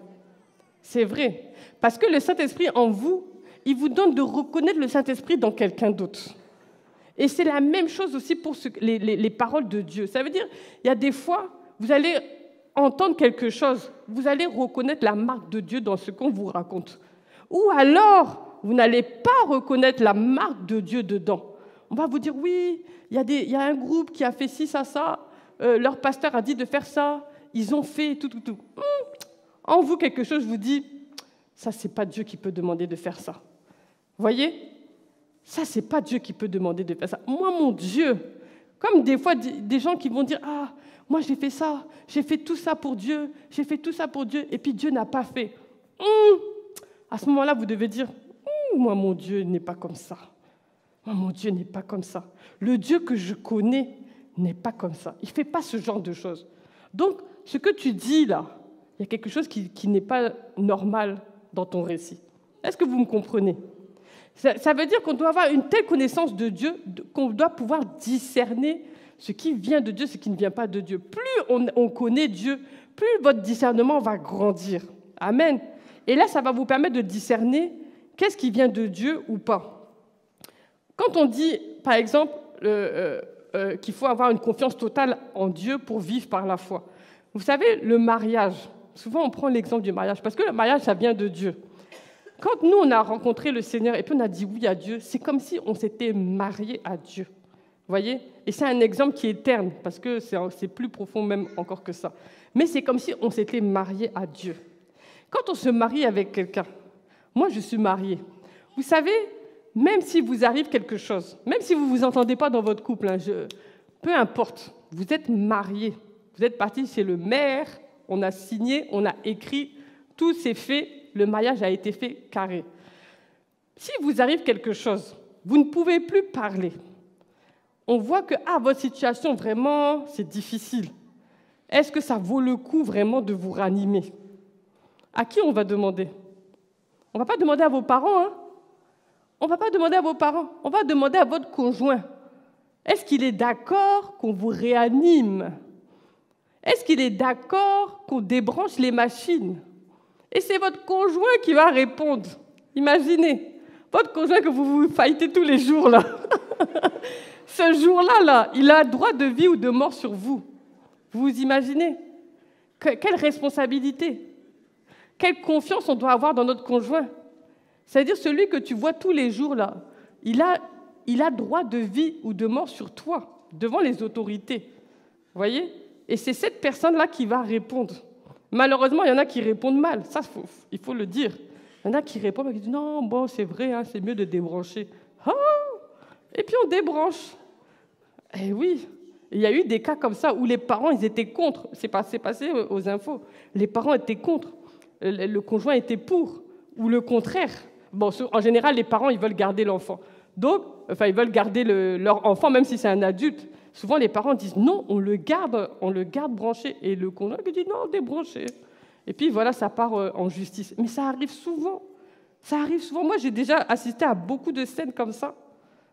C'est vrai. Parce que le Saint-Esprit en vous, il vous donne de reconnaître le Saint-Esprit dans quelqu'un d'autre. Et c'est la même chose aussi pour les paroles de Dieu. Ça veut dire, il y a des fois vous allez entendre quelque chose, vous allez reconnaître la marque de Dieu dans ce qu'on vous raconte. Ou alors, vous n'allez pas reconnaître la marque de Dieu dedans. On va vous dire, oui, il y a un groupe qui a fait ci, ça, leur pasteur a dit de faire ça, ils ont fait tout. En vous, quelque chose vous dit, ça, c'est pas Dieu qui peut demander de faire ça. Vous voyez? Ça, c'est pas Dieu qui peut demander de faire ça. Moi, mon Dieu, comme des fois, des gens qui vont dire, ah, moi, j'ai fait ça, j'ai fait tout ça pour Dieu, j'ai fait tout ça pour Dieu, et puis Dieu n'a pas fait. À ce moment-là, vous devez dire, moi, mon Dieu n'est pas comme ça. Moi, mon Dieu n'est pas comme ça. Le Dieu que je connais n'est pas comme ça. Il ne fait pas ce genre de choses. Donc, ce que tu dis là, il y a quelque chose qui n'est pas normal dans ton récit. Est-ce que vous me comprenez? Ça veut dire qu'on doit avoir une telle connaissance de Dieu qu'on doit pouvoir discerner ce qui vient de Dieu, ce qui ne vient pas de Dieu. Plus on connaît Dieu, plus votre discernement va grandir. Amen. Et là, ça va vous permettre de discerner qu'est-ce qui vient de Dieu ou pas. Quand on dit, par exemple, qu'il faut avoir une confiance totale en Dieu pour vivre par la foi. Vous savez, le mariage, souvent on prend l'exemple du mariage, parce que le mariage, ça vient de Dieu. Quand nous, on a rencontré le Seigneur et puis on a dit oui à Dieu, c'est comme si on s'était marié à Dieu. Vous voyez? Et c'est un exemple qui est terne, parce que c'est plus profond même encore que ça. Mais c'est comme si on s'était marié à Dieu. Quand on se marie avec quelqu'un, moi je suis mariée, vous savez, même si vous arrive quelque chose, même si vous ne vous entendez pas dans votre couple, peu importe, vous êtes mariés, vous êtes partis chez le maire, on a signé, on a écrit, tout s'est fait, le mariage a été fait carré. Si vous arrive quelque chose, vous ne pouvez plus parler. On voit que votre situation, vraiment, c'est difficile. Est-ce que ça vaut le coup vraiment de vous ranimer? À qui on va demander? On ne va pas demander à vos parents, hein? On ne va pas demander à vos parents, on va demander à votre conjoint. Est-ce qu'il est d'accord qu'on vous réanime? Est-ce qu'il est d'accord qu'on débranche les machines? Et c'est votre conjoint qui va répondre. Imaginez, votre conjoint que vous vous fightez tous les jours, là. Ce jour-là, là, il a droit de vie ou de mort sur vous. Vous vous imaginez? Quelle responsabilité? Quelle confiance on doit avoir dans notre conjoint? C'est-à-dire celui que tu vois tous les jours, là, il a droit de vie ou de mort sur toi, devant les autorités. Vous voyez? Et c'est cette personne-là qui va répondre. Malheureusement, il y en a qui répondent mal. Ça, il faut le dire. Il y en a qui répondent et qui disent « Non, bon, c'est vrai, hein, c'est mieux de débrancher. Ah » Et puis on débranche. Eh oui, il y a eu des cas comme ça où les parents, ils étaient contre. C'est passé aux infos. Les parents étaient contre. Le conjoint était pour. Ou le contraire. Bon, en général, les parents, ils veulent garder l'enfant. Donc, ils veulent garder leur enfant, même si c'est un adulte. Souvent, les parents disent non, on le garde branché. Et le conjoint dit non, débranché. Et puis voilà, ça part en justice. Mais ça arrive souvent. Ça arrive souvent. Moi, j'ai déjà assisté à beaucoup de scènes comme ça,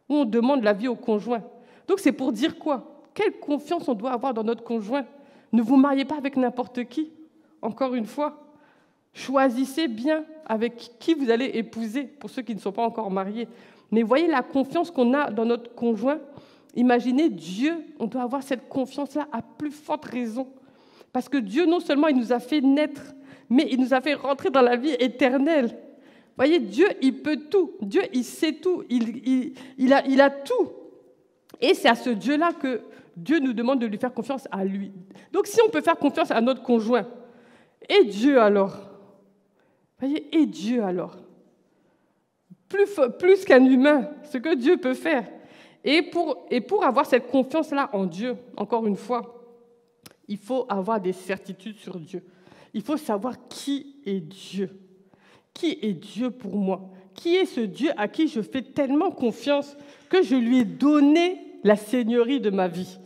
où on demande l'avis au conjoint. Donc, c'est pour dire quoi? Quelle confiance on doit avoir dans notre conjoint? Ne vous mariez pas avec n'importe qui. Encore une fois, choisissez bien avec qui vous allez épouser, pour ceux qui ne sont pas encore mariés. Mais voyez la confiance qu'on a dans notre conjoint. Imaginez Dieu, on doit avoir cette confiance-là à plus forte raison. Parce que Dieu, non seulement il nous a fait naître, mais il nous a fait rentrer dans la vie éternelle. Voyez, Dieu, il peut tout. Dieu, il sait tout. Il a tout. Et c'est à ce Dieu-là que Dieu nous demande de lui faire confiance à lui. Donc, si on peut faire confiance à notre conjoint, et Dieu alors? Voyez, et Dieu alors? Plus qu'un humain, ce que Dieu peut faire. Et pour avoir cette confiance-là en Dieu, encore une fois, il faut avoir des certitudes sur Dieu. Il faut savoir qui est Dieu. Qui est Dieu pour moi? Qui est ce Dieu à qui je fais tellement confiance que je lui ai donné la seigneurie de ma vie,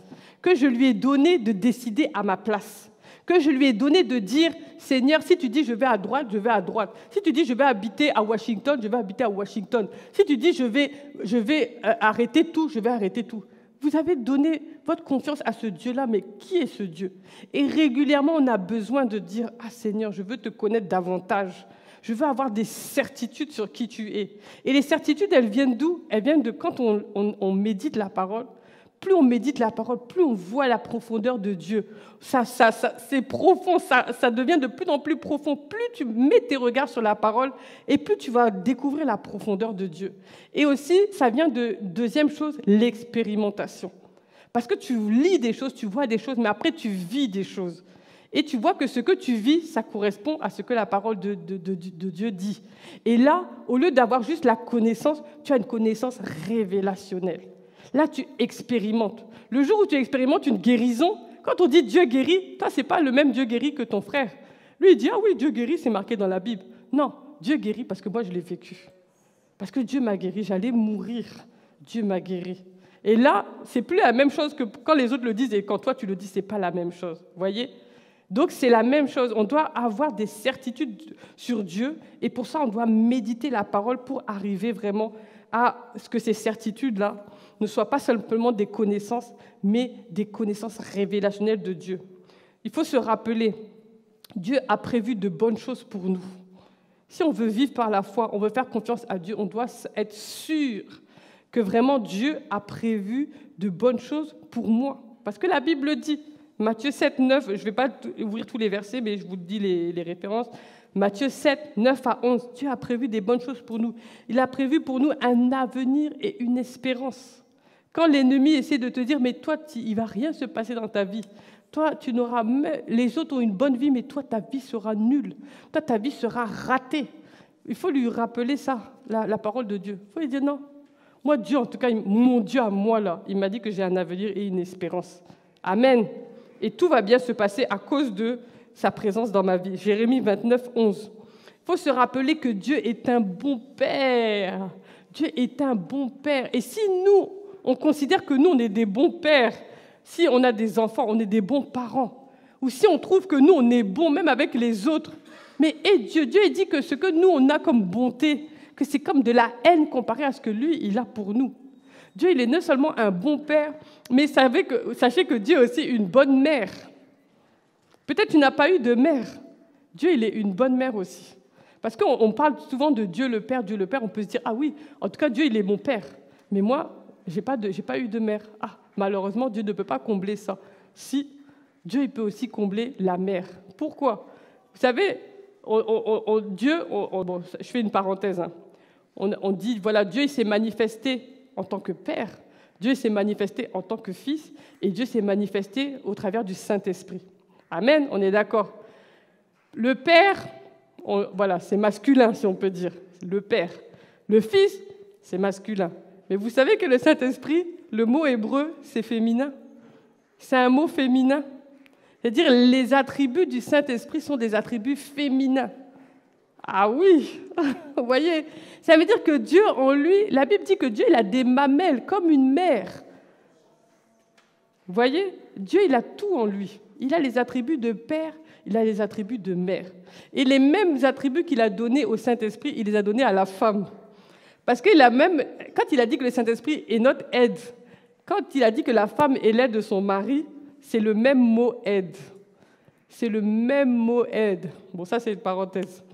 que je lui ai donné de décider à ma place, que je lui ai donné de dire « Seigneur, si tu dis je vais à droite, je vais à droite. Si tu dis je vais habiter à Washington, je vais habiter à Washington. Si tu dis je vais arrêter tout, je vais arrêter tout. » Vous avez donné votre confiance à ce Dieu-là, mais qui est ce Dieu? Et régulièrement, on a besoin de dire « Ah Seigneur, je veux te connaître davantage. Je veux avoir des certitudes sur qui tu es. » Et les certitudes, elles viennent d'où? Elles viennent de quand on médite la parole. Plus on médite la parole, plus on voit la profondeur de Dieu. C'est profond, ça devient de plus en plus profond. Plus tu mets tes regards sur la parole, et plus tu vas découvrir la profondeur de Dieu. Et aussi, ça vient de, deuxième chose, l'expérimentation. Parce que tu lis des choses, tu vois des choses, mais après tu vis des choses. Et tu vois que ce que tu vis, ça correspond à ce que la parole de Dieu dit. Et là, au lieu d'avoir juste la connaissance, tu as une connaissance révélationnelle. Là, tu expérimentes. Le jour où tu expérimentes une guérison, quand on dit Dieu guérit, toi, ce n'est pas le même Dieu guérit que ton frère. Lui, il dit, ah oui, Dieu guérit, c'est marqué dans la Bible. Non, Dieu guérit parce que moi, je l'ai vécu. Parce que Dieu m'a guéri, j'allais mourir. Dieu m'a guéri. Et là, c'est plus la même chose que quand les autres le disent et quand toi, tu le dis, ce n'est pas la même chose. Vous voyez ? Donc, c'est la même chose. On doit avoir des certitudes sur Dieu et pour ça, on doit méditer la parole pour arriver vraiment à ce que ces certitudes-là ne soient pas simplement des connaissances, mais des connaissances révélationnelles de Dieu. Il faut se rappeler, Dieu a prévu de bonnes choses pour nous. Si on veut vivre par la foi, on veut faire confiance à Dieu, on doit être sûr que vraiment Dieu a prévu de bonnes choses pour moi. Parce que la Bible dit, Matthieu 7, 9, je ne vais pas ouvrir tous les versets, mais je vous dis les références. Matthieu 7, 9 à 11, Dieu a prévu des bonnes choses pour nous. Il a prévu pour nous un avenir et une espérance. Quand l'ennemi essaie de te dire, mais toi, il ne va rien se passer dans ta vie. Toi, les autres ont une bonne vie, mais toi, ta vie sera nulle. Toi, ta vie sera ratée. Il faut lui rappeler ça, la parole de Dieu. Il faut lui dire, non, moi, Dieu, en tout cas, mon Dieu à moi, là, il m'a dit que j'ai un avenir et une espérance. Amen. Et tout va bien se passer à cause de sa présence dans ma vie. Jérémie 29, 11. Il faut se rappeler que Dieu est un bon Père. Dieu est un bon Père. Et si nous, on considère que nous, on est des bons pères, si on a des enfants, on est des bons parents, ou si on trouve que nous, on est bons même avec les autres, mais Dieu dit que ce que nous, on a comme bonté, que c'est comme de la haine comparé à ce que lui, il a pour nous. Dieu, il est non seulement un bon père, mais sachez que Dieu est aussi une bonne mère. Peut-être tu n'as pas eu de mère. Dieu, il est une bonne mère aussi. Parce qu'on parle souvent de Dieu le Père, on peut se dire, ah oui, en tout cas, Dieu, il est mon père. Mais moi, je n'ai pas eu de mère. Ah, malheureusement, Dieu ne peut pas combler ça. Si, Dieu, il peut aussi combler la mère. Pourquoi ? Vous savez, Dieu, je fais une parenthèse, hein. On dit, voilà, Dieu, il s'est manifesté en tant que Père, Dieu s'est manifesté en tant que Fils, et Dieu s'est manifesté au travers du Saint-Esprit. Amen, on est d'accord. Le Père, voilà, c'est masculin, si on peut dire, le Père. Le Fils, c'est masculin. Mais vous savez que le Saint-Esprit, le mot hébreu, c'est féminin. C'est un mot féminin. C'est-à-dire, les attributs du Saint-Esprit sont des attributs féminins. Ah oui, vous voyez, ça veut dire que Dieu, en lui, la Bible dit que Dieu, il a des mamelles comme une mère. Vous voyez, Dieu, il a tout en lui. Il a les attributs de père, il a les attributs de mère. Et les mêmes attributs qu'il a donnés au Saint-Esprit, il les a donnés à la femme. Parce qu'il a même, quand il a dit que le Saint-Esprit est notre aide, quand il a dit que la femme est l'aide de son mari, c'est le même mot aide. C'est le même mot aide. Bon, ça, c'est une parenthèse.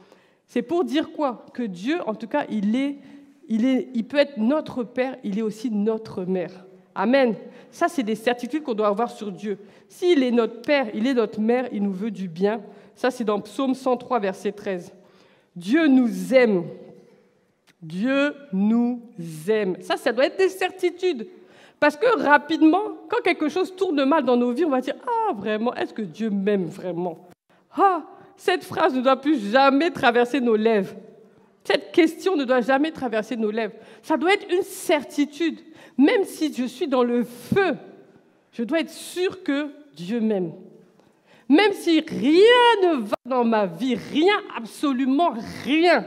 C'est pour dire quoi ? Que Dieu, en tout cas, il peut être notre Père, il est aussi notre mère. Amen. Ça, c'est des certitudes qu'on doit avoir sur Dieu. S'il est notre Père, il est notre mère, il nous veut du bien. Ça, c'est dans Psaume 103, verset 13. Dieu nous aime. Dieu nous aime. Ça doit être des certitudes. Parce que rapidement, quand quelque chose tourne mal dans nos vies, on va dire « Ah, vraiment, est-ce que Dieu m'aime vraiment ?» Ah, cette phrase ne doit plus jamais traverser nos lèvres. Cette question ne doit jamais traverser nos lèvres. Ça doit être une certitude. Même si je suis dans le feu, je dois être sûr que Dieu m'aime. Même si rien ne va dans ma vie, rien, absolument rien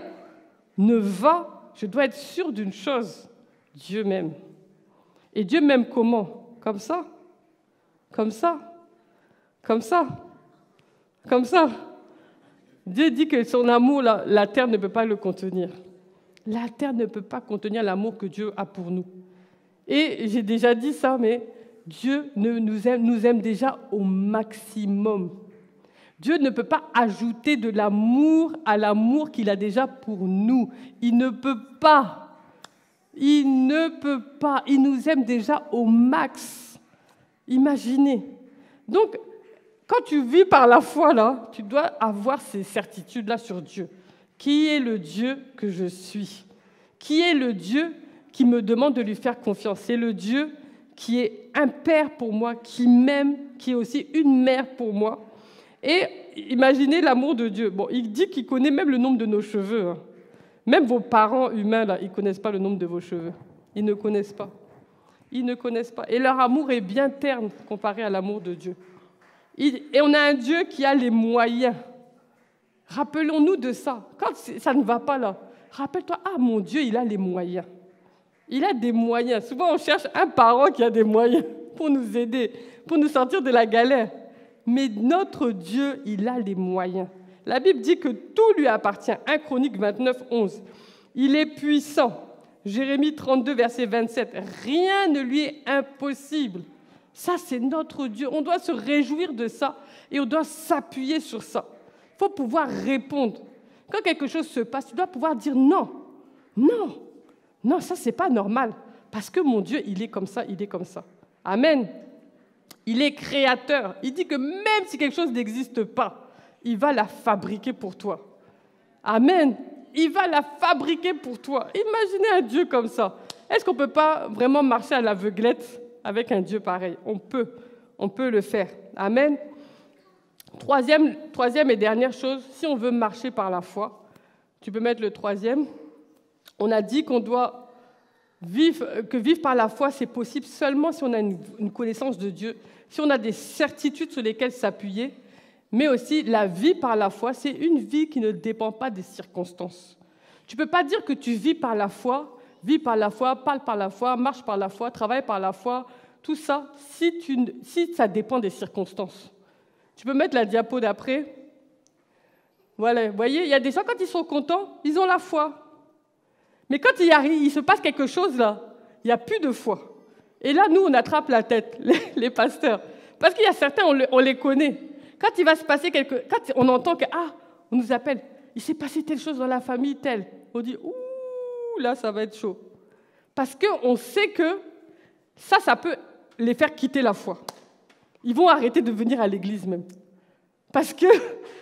ne va, je dois être sûr d'une chose, Dieu m'aime. Et Dieu m'aime comment ? Comme ça ? Comme ça ? Comme ça ? Comme ça ? Dieu dit que son amour, la terre ne peut pas le contenir. La terre ne peut pas contenir l'amour que Dieu a pour nous. Et j'ai déjà dit ça, mais Dieu nous aime déjà au maximum. Dieu ne peut pas ajouter de l'amour à l'amour qu'il a déjà pour nous. Il ne peut pas. Il ne peut pas. Il nous aime déjà au max. Imaginez. Donc, quand tu vis par la foi, là, tu dois avoir ces certitudes-là sur Dieu. Qui est le Dieu que je suis? Qui est le Dieu qui me demande de lui faire confiance? C'est le Dieu qui est un père pour moi, qui m'aime, qui est aussi une mère pour moi. Et imaginez l'amour de Dieu. Bon, il dit qu'il connaît même le nombre de nos cheveux. Hein. Même vos parents humains, là, ils ne connaissent pas le nombre de vos cheveux. Ils ne connaissent pas. Ils ne connaissent pas. Et leur amour est bien terne comparé à l'amour de Dieu. Et on a un Dieu qui a les moyens. Rappelons-nous de ça. Quand ça ne va pas là, rappelle-toi, ah mon Dieu, il a les moyens. Il a des moyens. Souvent, on cherche un parent qui a des moyens pour nous aider, pour nous sortir de la galère. Mais notre Dieu, il a les moyens. La Bible dit que tout lui appartient. 1 Chroniques 29, 11. Il est puissant. Jérémie 32, verset 27. Rien ne lui est impossible. Ça, c'est notre Dieu. On doit se réjouir de ça et on doit s'appuyer sur ça. Il faut pouvoir répondre. Quand quelque chose se passe, tu dois pouvoir dire non. Non. Non, ça, c'est pas normal. Parce que mon Dieu, il est comme ça, il est comme ça. Amen. Il est créateur. Il dit que même si quelque chose n'existe pas, il va la fabriquer pour toi. Amen. Il va la fabriquer pour toi. Imaginez un Dieu comme ça. Est-ce qu'on ne peut pas vraiment marcher à l'aveuglette avec un Dieu pareil? On peut le faire. Amen. Troisième et dernière chose, si on veut marcher par la foi, tu peux mettre le troisième. On a dit qu'on doit vivre par la foi, c'est possible seulement si on a une connaissance de Dieu, si on a des certitudes sur lesquelles s'appuyer, mais aussi la vie par la foi, c'est une vie qui ne dépend pas des circonstances. Tu ne peux pas dire que tu vis par la foi, parle par la foi, marche par la foi, travaille par la foi, tout ça, si ça dépend des circonstances. Tu peux mettre la diapo d'après. Voilà, vous voyez, il y a des gens, quand ils sont contents, ils ont la foi. Mais quand il se passe quelque chose, là, il n'y a plus de foi. Et là, nous, on attrape la tête, les pasteurs. Parce qu'il y a certains, on les connaît. Quand il va se passer quand on entend on nous appelle, il s'est passé telle chose dans la famille, telle. On dit, ouh, là, ça va être chaud. Parce qu'on sait que ça peut les faire quitter la foi. Ils vont arrêter de venir à l'église même. Parce que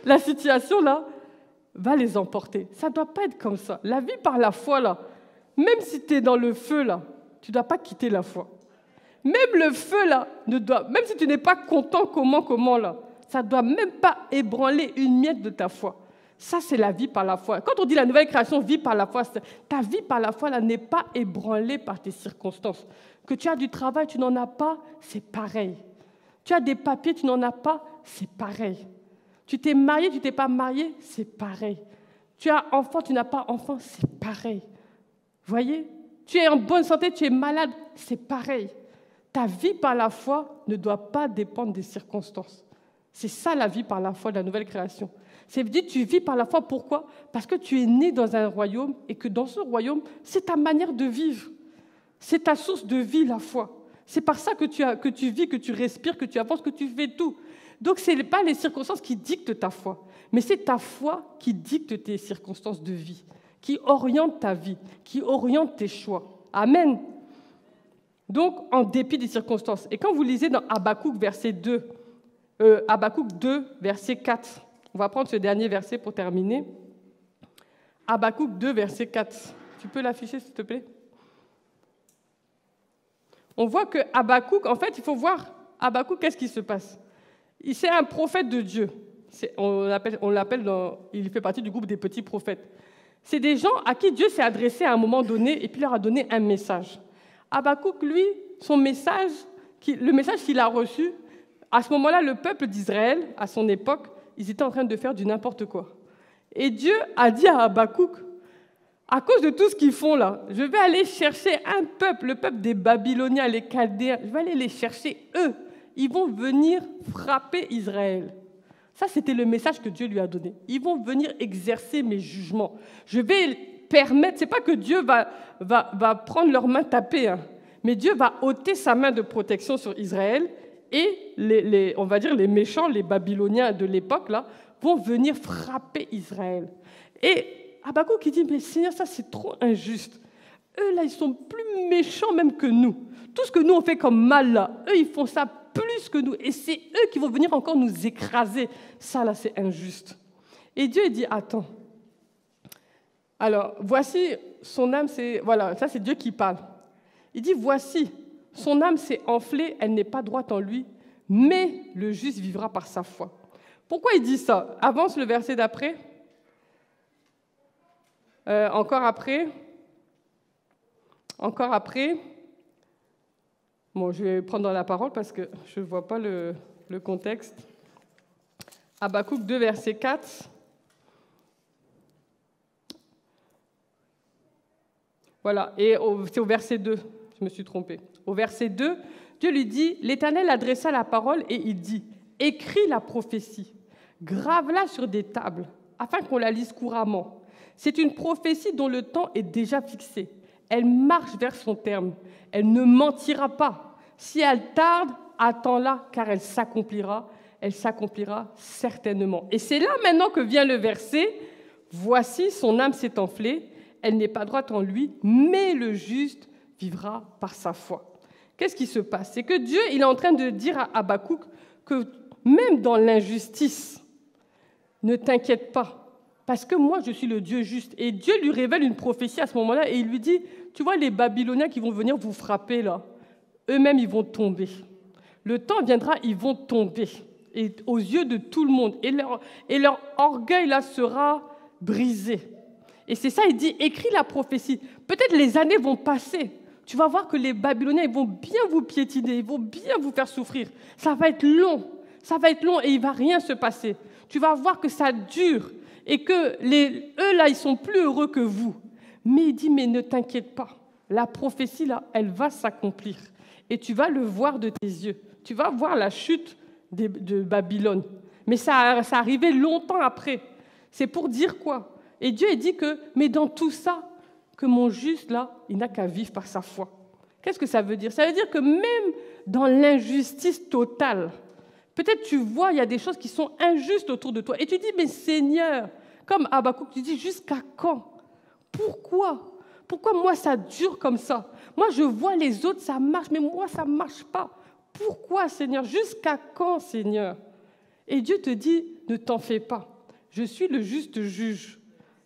la situation, là, va les emporter. Ça ne doit pas être comme ça. La vie par la foi, là, même si tu es dans le feu, là, tu ne dois pas quitter la foi. Même le feu, là, même si tu n'es pas content, comment, là, ça ne doit même pas ébranler une miette de ta foi. Ça, c'est la vie par la foi. Quand on dit la nouvelle création, vie par la foi, ta vie par la foi, là, n'est pas ébranlée par tes circonstances. Que tu as du travail, tu n'en as pas, c'est pareil. Tu as des papiers, tu n'en as pas, c'est pareil. Tu t'es marié, tu ne t'es pas marié, c'est pareil. Tu as enfant, tu n'as pas enfant, c'est pareil. Voyez? Tu es en bonne santé, tu es malade, c'est pareil. Ta vie par la foi ne doit pas dépendre des circonstances. C'est ça la vie par la foi de la nouvelle création. C'est dire tu vis par la foi, pourquoi? Parce que tu es né dans un royaume et que dans ce royaume, c'est ta manière de vivre. C'est ta source de vie, la foi. C'est par ça que tu vis, que tu respires, que tu avances, que tu fais tout. Donc, ce n'est pas les circonstances qui dictent ta foi, mais c'est ta foi qui dicte tes circonstances de vie, qui oriente ta vie, qui oriente tes choix. Amen. Donc, en dépit des circonstances. Et quand vous lisez dans Habakkuk, Habakkuk 2, verset 4, on va prendre ce dernier verset pour terminer. Habakkuk 2, verset 4. Tu peux l'afficher, s'il te plaît? On voit que Habakkuk, en fait, il faut voir Habakkuk, qu'est-ce qui se passe? C'est un prophète de Dieu. On l'appelle, il fait partie du groupe des petits prophètes. C'est des gens à qui Dieu s'est adressé à un moment donné et puis leur a donné un message. Habakkuk, lui, le message qu'il a reçu, à ce moment-là, le peuple d'Israël, à son époque, ils étaient en train de faire du n'importe quoi. Et Dieu a dit à Habakkuk, à cause de tout ce qu'ils font là, je vais aller chercher un peuple, le peuple des Babyloniens, les Chaldéens, je vais aller les chercher, eux. Ils vont venir frapper Israël. Ça, c'était le message que Dieu lui a donné. Ils vont venir exercer mes jugements. Je vais permettre, ce n'est pas que Dieu va prendre leurs mains taper, hein, mais Dieu va ôter sa main de protection sur Israël et on va dire les méchants, les Babyloniens de l'époque, là, vont venir frapper Israël. Et Habakkuk qui dit, mais Seigneur, ça c'est trop injuste. Eux, là, ils sont plus méchants même que nous. Tout ce que nous, on fait comme mal, là, eux, ils font ça plus que nous. Et c'est eux qui vont venir encore nous écraser. Ça, là, c'est injuste. Et Dieu dit, attends. Alors, voici, son âme, c'est... Voilà, ça, c'est Dieu qui parle. Il dit, voici, son âme s'est enflée, elle n'est pas droite en lui, mais le juste vivra par sa foi. Pourquoi il dit ça? Avance le verset d'après. Encore après. Bon, je vais prendre la parole parce que je ne vois pas le contexte. Habakkuk 2, verset 4. Voilà, et c'est au verset 2, je me suis trompée. Au verset 2, Dieu lui dit, l'Éternel adressa la parole et il dit, écris la prophétie, grave-la sur des tables, afin qu'on la lise couramment. C'est une prophétie dont le temps est déjà fixé. Elle marche vers son terme. Elle ne mentira pas. Si elle tarde, attends-la, car elle s'accomplira. Elle s'accomplira certainement. Et c'est là maintenant que vient le verset. Voici, son âme s'est enflée. Elle n'est pas droite en lui, mais le juste vivra par sa foi. Qu'est-ce qui se passe? C'est que Dieu, il est en train de dire à Habakkuk que même dans l'injustice, ne t'inquiète pas. Parce que moi, je suis le Dieu juste. Et Dieu lui révèle une prophétie à ce moment-là et il lui dit, tu vois, les Babyloniens qui vont venir vous frapper, là, eux-mêmes, ils vont tomber. Le temps viendra, ils vont tomber. Et aux yeux de tout le monde. Et leur orgueil, là, sera brisé. Et c'est ça, il dit, écris la prophétie. Peut-être les années vont passer. Tu vas voir que les Babyloniens, ils vont bien vous piétiner, ils vont bien vous faire souffrir. Ça va être long et il ne va rien se passer. Tu vas voir que ça dure. Et que eux, là, ils sont plus heureux que vous. Mais il dit, mais ne t'inquiète pas. La prophétie, là, elle va s'accomplir. Et tu vas le voir de tes yeux. Tu vas voir la chute de Babylone. Mais ça arrivait longtemps après. C'est pour dire quoi? Et Dieu dit que, mais dans tout ça, que mon juste, là, il n'a qu'à vivre par sa foi. Qu'est-ce que ça veut dire? Ça veut dire que même dans l'injustice totale, peut-être tu vois, il y a des choses qui sont injustes autour de toi. Et tu dis, mais Seigneur, comme Habakkuk, tu dis, jusqu'à quand? Pourquoi? Pourquoi moi, ça dure comme ça? Moi, je vois les autres, ça marche, mais moi, ça ne marche pas. Pourquoi, Seigneur? Jusqu'à quand, Seigneur? Et Dieu te dit, ne t'en fais pas. Je suis le juste juge.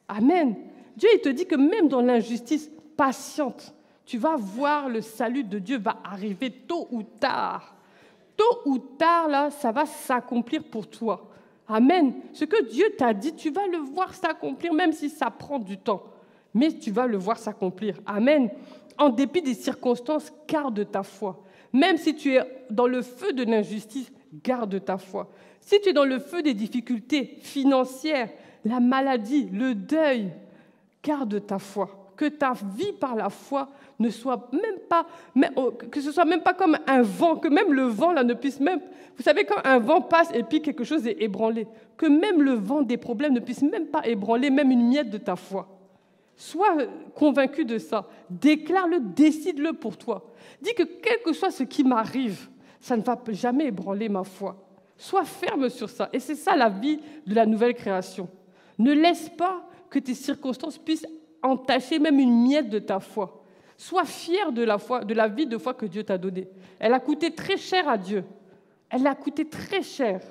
Amen. Dieu, il te dit que même dans l'injustice, patiente, tu vas voir le salut de Dieu va arriver tôt ou tard. Tôt ou tard, là, ça va s'accomplir pour toi. Amen. Ce que Dieu t'a dit, tu vas le voir s'accomplir, même si ça prend du temps. Mais tu vas le voir s'accomplir. Amen. En dépit des circonstances, garde ta foi. Même si tu es dans le feu de l'injustice, garde ta foi. Si tu es dans le feu des difficultés financières, la maladie, le deuil, garde ta foi. Que ta vie par la foi ne soit même pas, que ce soit même pas comme un vent, que même le vent là ne puisse même, vous savez quand un vent passe et puis quelque chose est ébranlé, que même le vent des problèmes ne puisse même pas ébranler même une miette de ta foi. Sois convaincu de ça, déclare-le, décide-le pour toi. Dis que quel que soit ce qui m'arrive, ça ne va jamais ébranler ma foi. Sois ferme sur ça. Et c'est ça la vie de la nouvelle création. Ne laisse pas que tes circonstances puissent entacher même une miette de ta foi. Sois fier de la foi, de la vie de foi que Dieu t'a donnée. Elle a coûté très cher à Dieu. Elle a coûté très cher.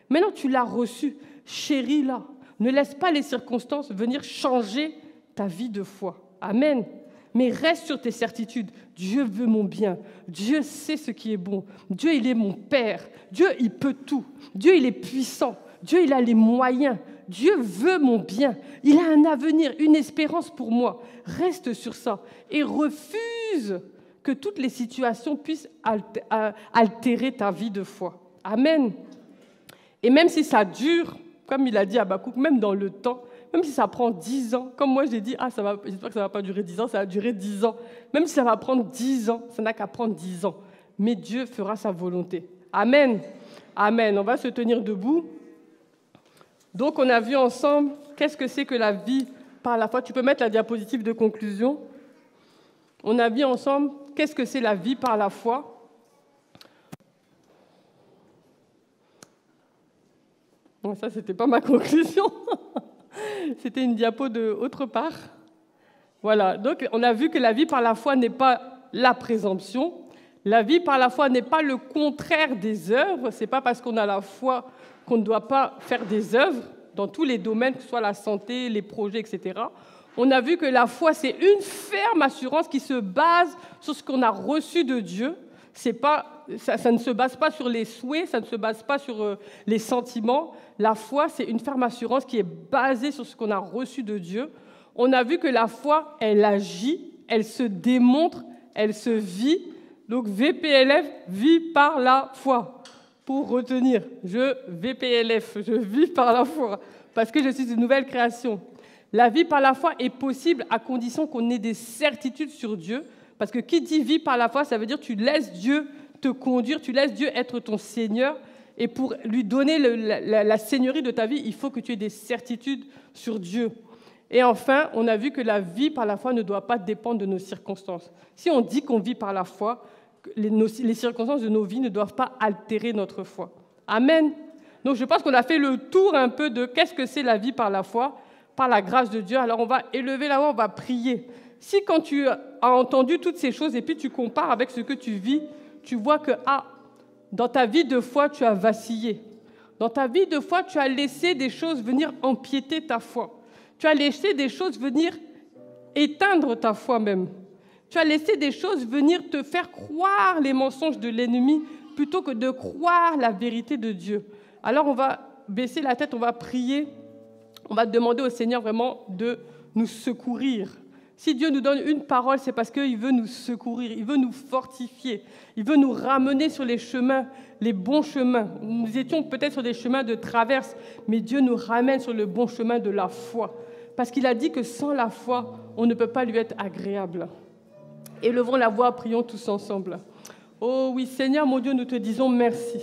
Maintenant, tu l'as reçue. Chéris-la. Ne laisse pas les circonstances venir changer ta vie de foi. Amen. Mais reste sur tes certitudes. Dieu veut mon bien. Dieu sait ce qui est bon. Dieu, il est mon Père. Dieu, il peut tout. Dieu, il est puissant. Dieu, il a les moyens. Dieu veut mon bien. Il a un avenir, une espérance pour moi. Reste sur ça et refuse que toutes les situations puissent altérer ta vie de foi. Amen. Et même si ça dure, comme il a dit à Habakkuk, même dans le temps, même si ça prend 10 ans, comme moi j'ai dit, j'espère que ça ne va pas durer 10 ans, ça va durer 10 ans. Même si ça va prendre 10 ans, ça n'a qu'à prendre 10 ans. Mais Dieu fera sa volonté. Amen. Amen. On va se tenir debout. Donc, on a vu ensemble qu'est-ce que c'est que la vie par la foi. Tu peux mettre la diapositive de conclusion. On a vu ensemble qu'est-ce que c'est la vie par la foi. Bon, ça, ce n'était pas ma conclusion. C'était une diapo de autre part. Voilà. Donc, on a vu que la vie par la foi n'est pas la présomption. La vie par la foi n'est pas le contraire des œuvres. Ce n'est pas parce qu'on a la foi qu'on ne doit pas faire des œuvres dans tous les domaines, que ce soit la santé, les projets, etc. On a vu que la foi, c'est une ferme assurance qui se base sur ce qu'on a reçu de Dieu. Ça ne se base pas sur les souhaits, ça ne se base pas sur les sentiments. La foi, c'est une ferme assurance qui est basée sur ce qu'on a reçu de Dieu. On a vu que la foi, elle agit, elle se démontre, elle se vit. Donc VPLF, vit par la foi. Pour retenir, VPLF, je vis par la foi, parce que je suis une nouvelle création. La vie par la foi est possible à condition qu'on ait des certitudes sur Dieu, parce que qui dit vie par la foi, ça veut dire que tu laisses Dieu te conduire, tu laisses Dieu être ton Seigneur, et pour lui donner la seigneurie de ta vie, il faut que tu aies des certitudes sur Dieu. Et enfin, on a vu que la vie par la foi ne doit pas dépendre de nos circonstances. Si on dit qu'on vit par la foi, les circonstances de nos vies ne doivent pas altérer notre foi. Amen. Donc je pense qu'on a fait le tour un peu de qu'est-ce que c'est la vie par la foi, par la grâce de Dieu. Alors on va élever la voix, on va prier. Si quand tu as entendu toutes ces choses et puis tu compares avec ce que tu vis, tu vois que dans ta vie de foi, tu as vacillé. Dans ta vie de foi, tu as laissé des choses venir empiéter ta foi. Tu as laissé des choses venir éteindre ta foi même. Tu as laissé des choses venir te faire croire les mensonges de l'ennemi plutôt que de croire la vérité de Dieu. Alors on va baisser la tête, on va prier, on va demander au Seigneur vraiment de nous secourir. Si Dieu nous donne une parole, c'est parce qu'il veut nous secourir, il veut nous fortifier, il veut nous ramener sur les chemins, les bons chemins. Nous étions peut-être sur des chemins de traverse, mais Dieu nous ramène sur le bon chemin de la foi. Parce qu'il a dit que sans la foi, on ne peut pas lui être agréable. Élevons la voix, prions tous ensemble. Oh oui, Seigneur, mon Dieu, nous te disons merci.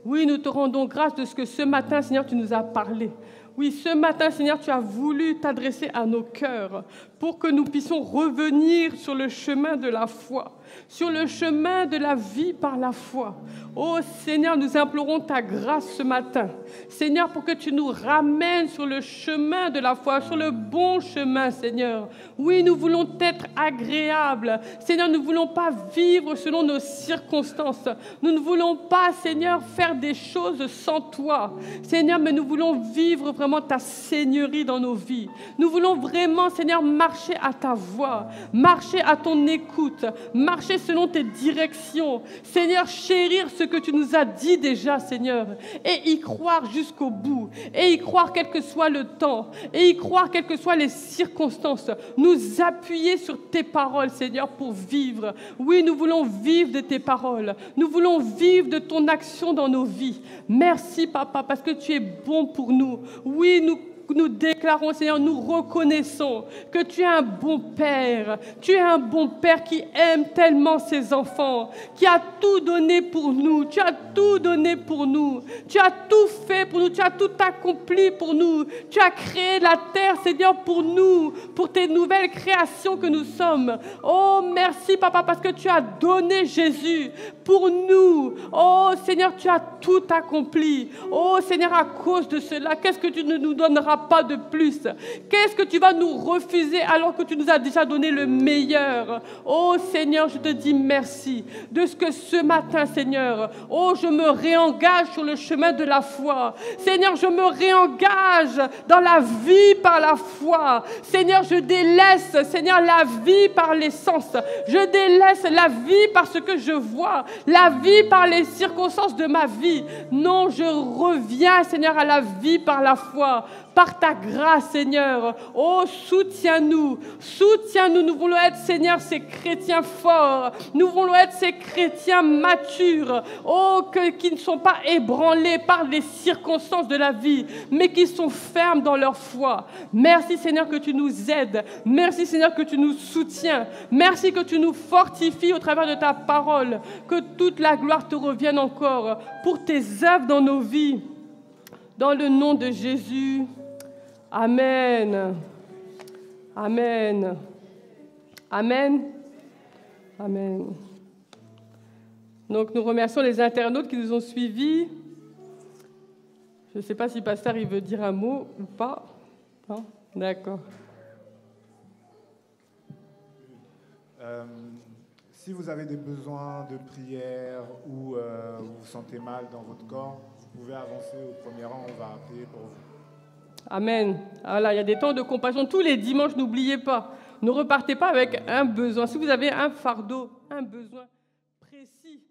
Oui, nous te rendons grâce de ce que ce matin, Seigneur, tu nous as parlé. Oui, ce matin, Seigneur, tu as voulu t'adresser à nos cœurs pour que nous puissions revenir sur le chemin de la foi, sur le chemin de la vie par la foi. Oh Seigneur, nous implorons ta grâce ce matin. Seigneur, pour que tu nous ramènes sur le chemin de la foi, sur le bon chemin, Seigneur. Oui, nous voulons être agréables. Seigneur, nous ne voulons pas vivre selon nos circonstances. Nous ne voulons pas, Seigneur, faire des choses sans toi. Seigneur, mais nous voulons vivre vraiment ta seigneurie dans nos vies. Nous voulons vraiment, Seigneur, marcher à ta voix, marcher à ton écoute, marcher selon tes directions. Seigneur, chérir ce que tu nous as dit déjà, Seigneur, et y croire jusqu'au bout, et y croire quel que soit le temps, et y croire quelles que soient les circonstances. Nous appuyer sur tes paroles, Seigneur, pour vivre. Oui, nous voulons vivre de tes paroles. Nous voulons vivre de ton action dans nos vies. Merci, Papa, parce que tu es bon pour nous. Oui, nous déclarons, Seigneur, nous reconnaissons que tu es un bon Père. Tu es un bon Père qui aime tellement ses enfants, qui a tout donné pour nous. Tu as tout donné pour nous. Tu as tout fait pour nous. Tu as tout accompli pour nous. Tu as créé la terre, Seigneur, pour nous, pour tes nouvelles créations que nous sommes. Oh, merci, Papa, parce que tu as donné Jésus pour nous. Oh, Seigneur, tu as tout accompli. Oh, Seigneur, à cause de cela, qu'est-ce que tu ne nous donneras pas de plus? Qu'est-ce que tu vas nous refuser alors que tu nous as déjà donné le meilleur? Oh Seigneur, je te dis merci de ce que ce matin, Seigneur, oh, je me réengage sur le chemin de la foi. Seigneur, je me réengage dans la vie par la foi. Seigneur, je délaisse, Seigneur, la vie par les sens. Je délaisse la vie par ce que je vois, la vie par les circonstances de ma vie. Non, je reviens, Seigneur, à la vie par la foi. Par ta grâce, Seigneur. Oh, soutiens-nous. Soutiens-nous. Nous voulons être, Seigneur, ces chrétiens forts. Nous voulons être ces chrétiens matures. Oh, qui ne sont pas ébranlés par les circonstances de la vie, mais qui sont fermes dans leur foi. Merci, Seigneur, que tu nous aides. Merci, Seigneur, que tu nous soutiens. Merci que tu nous fortifies au travers de ta parole. Que toute la gloire te revienne encore pour tes œuvres dans nos vies. Dans le nom de Jésus. Amen. Amen. Amen. Amen. Donc nous remercions les internautes qui nous ont suivis. Je ne sais pas si Pasteur il veut dire un mot ou pas. Non? D'accord. Si vous avez des besoins de prière ou vous vous sentez mal dans votre corps, vous pouvez avancer au premier rang, on va prier pour vous. Amen. Voilà, il y a des temps de compassion. Tous les dimanches, n'oubliez pas, ne repartez pas avec un besoin. Si vous avez un fardeau, un besoin précis,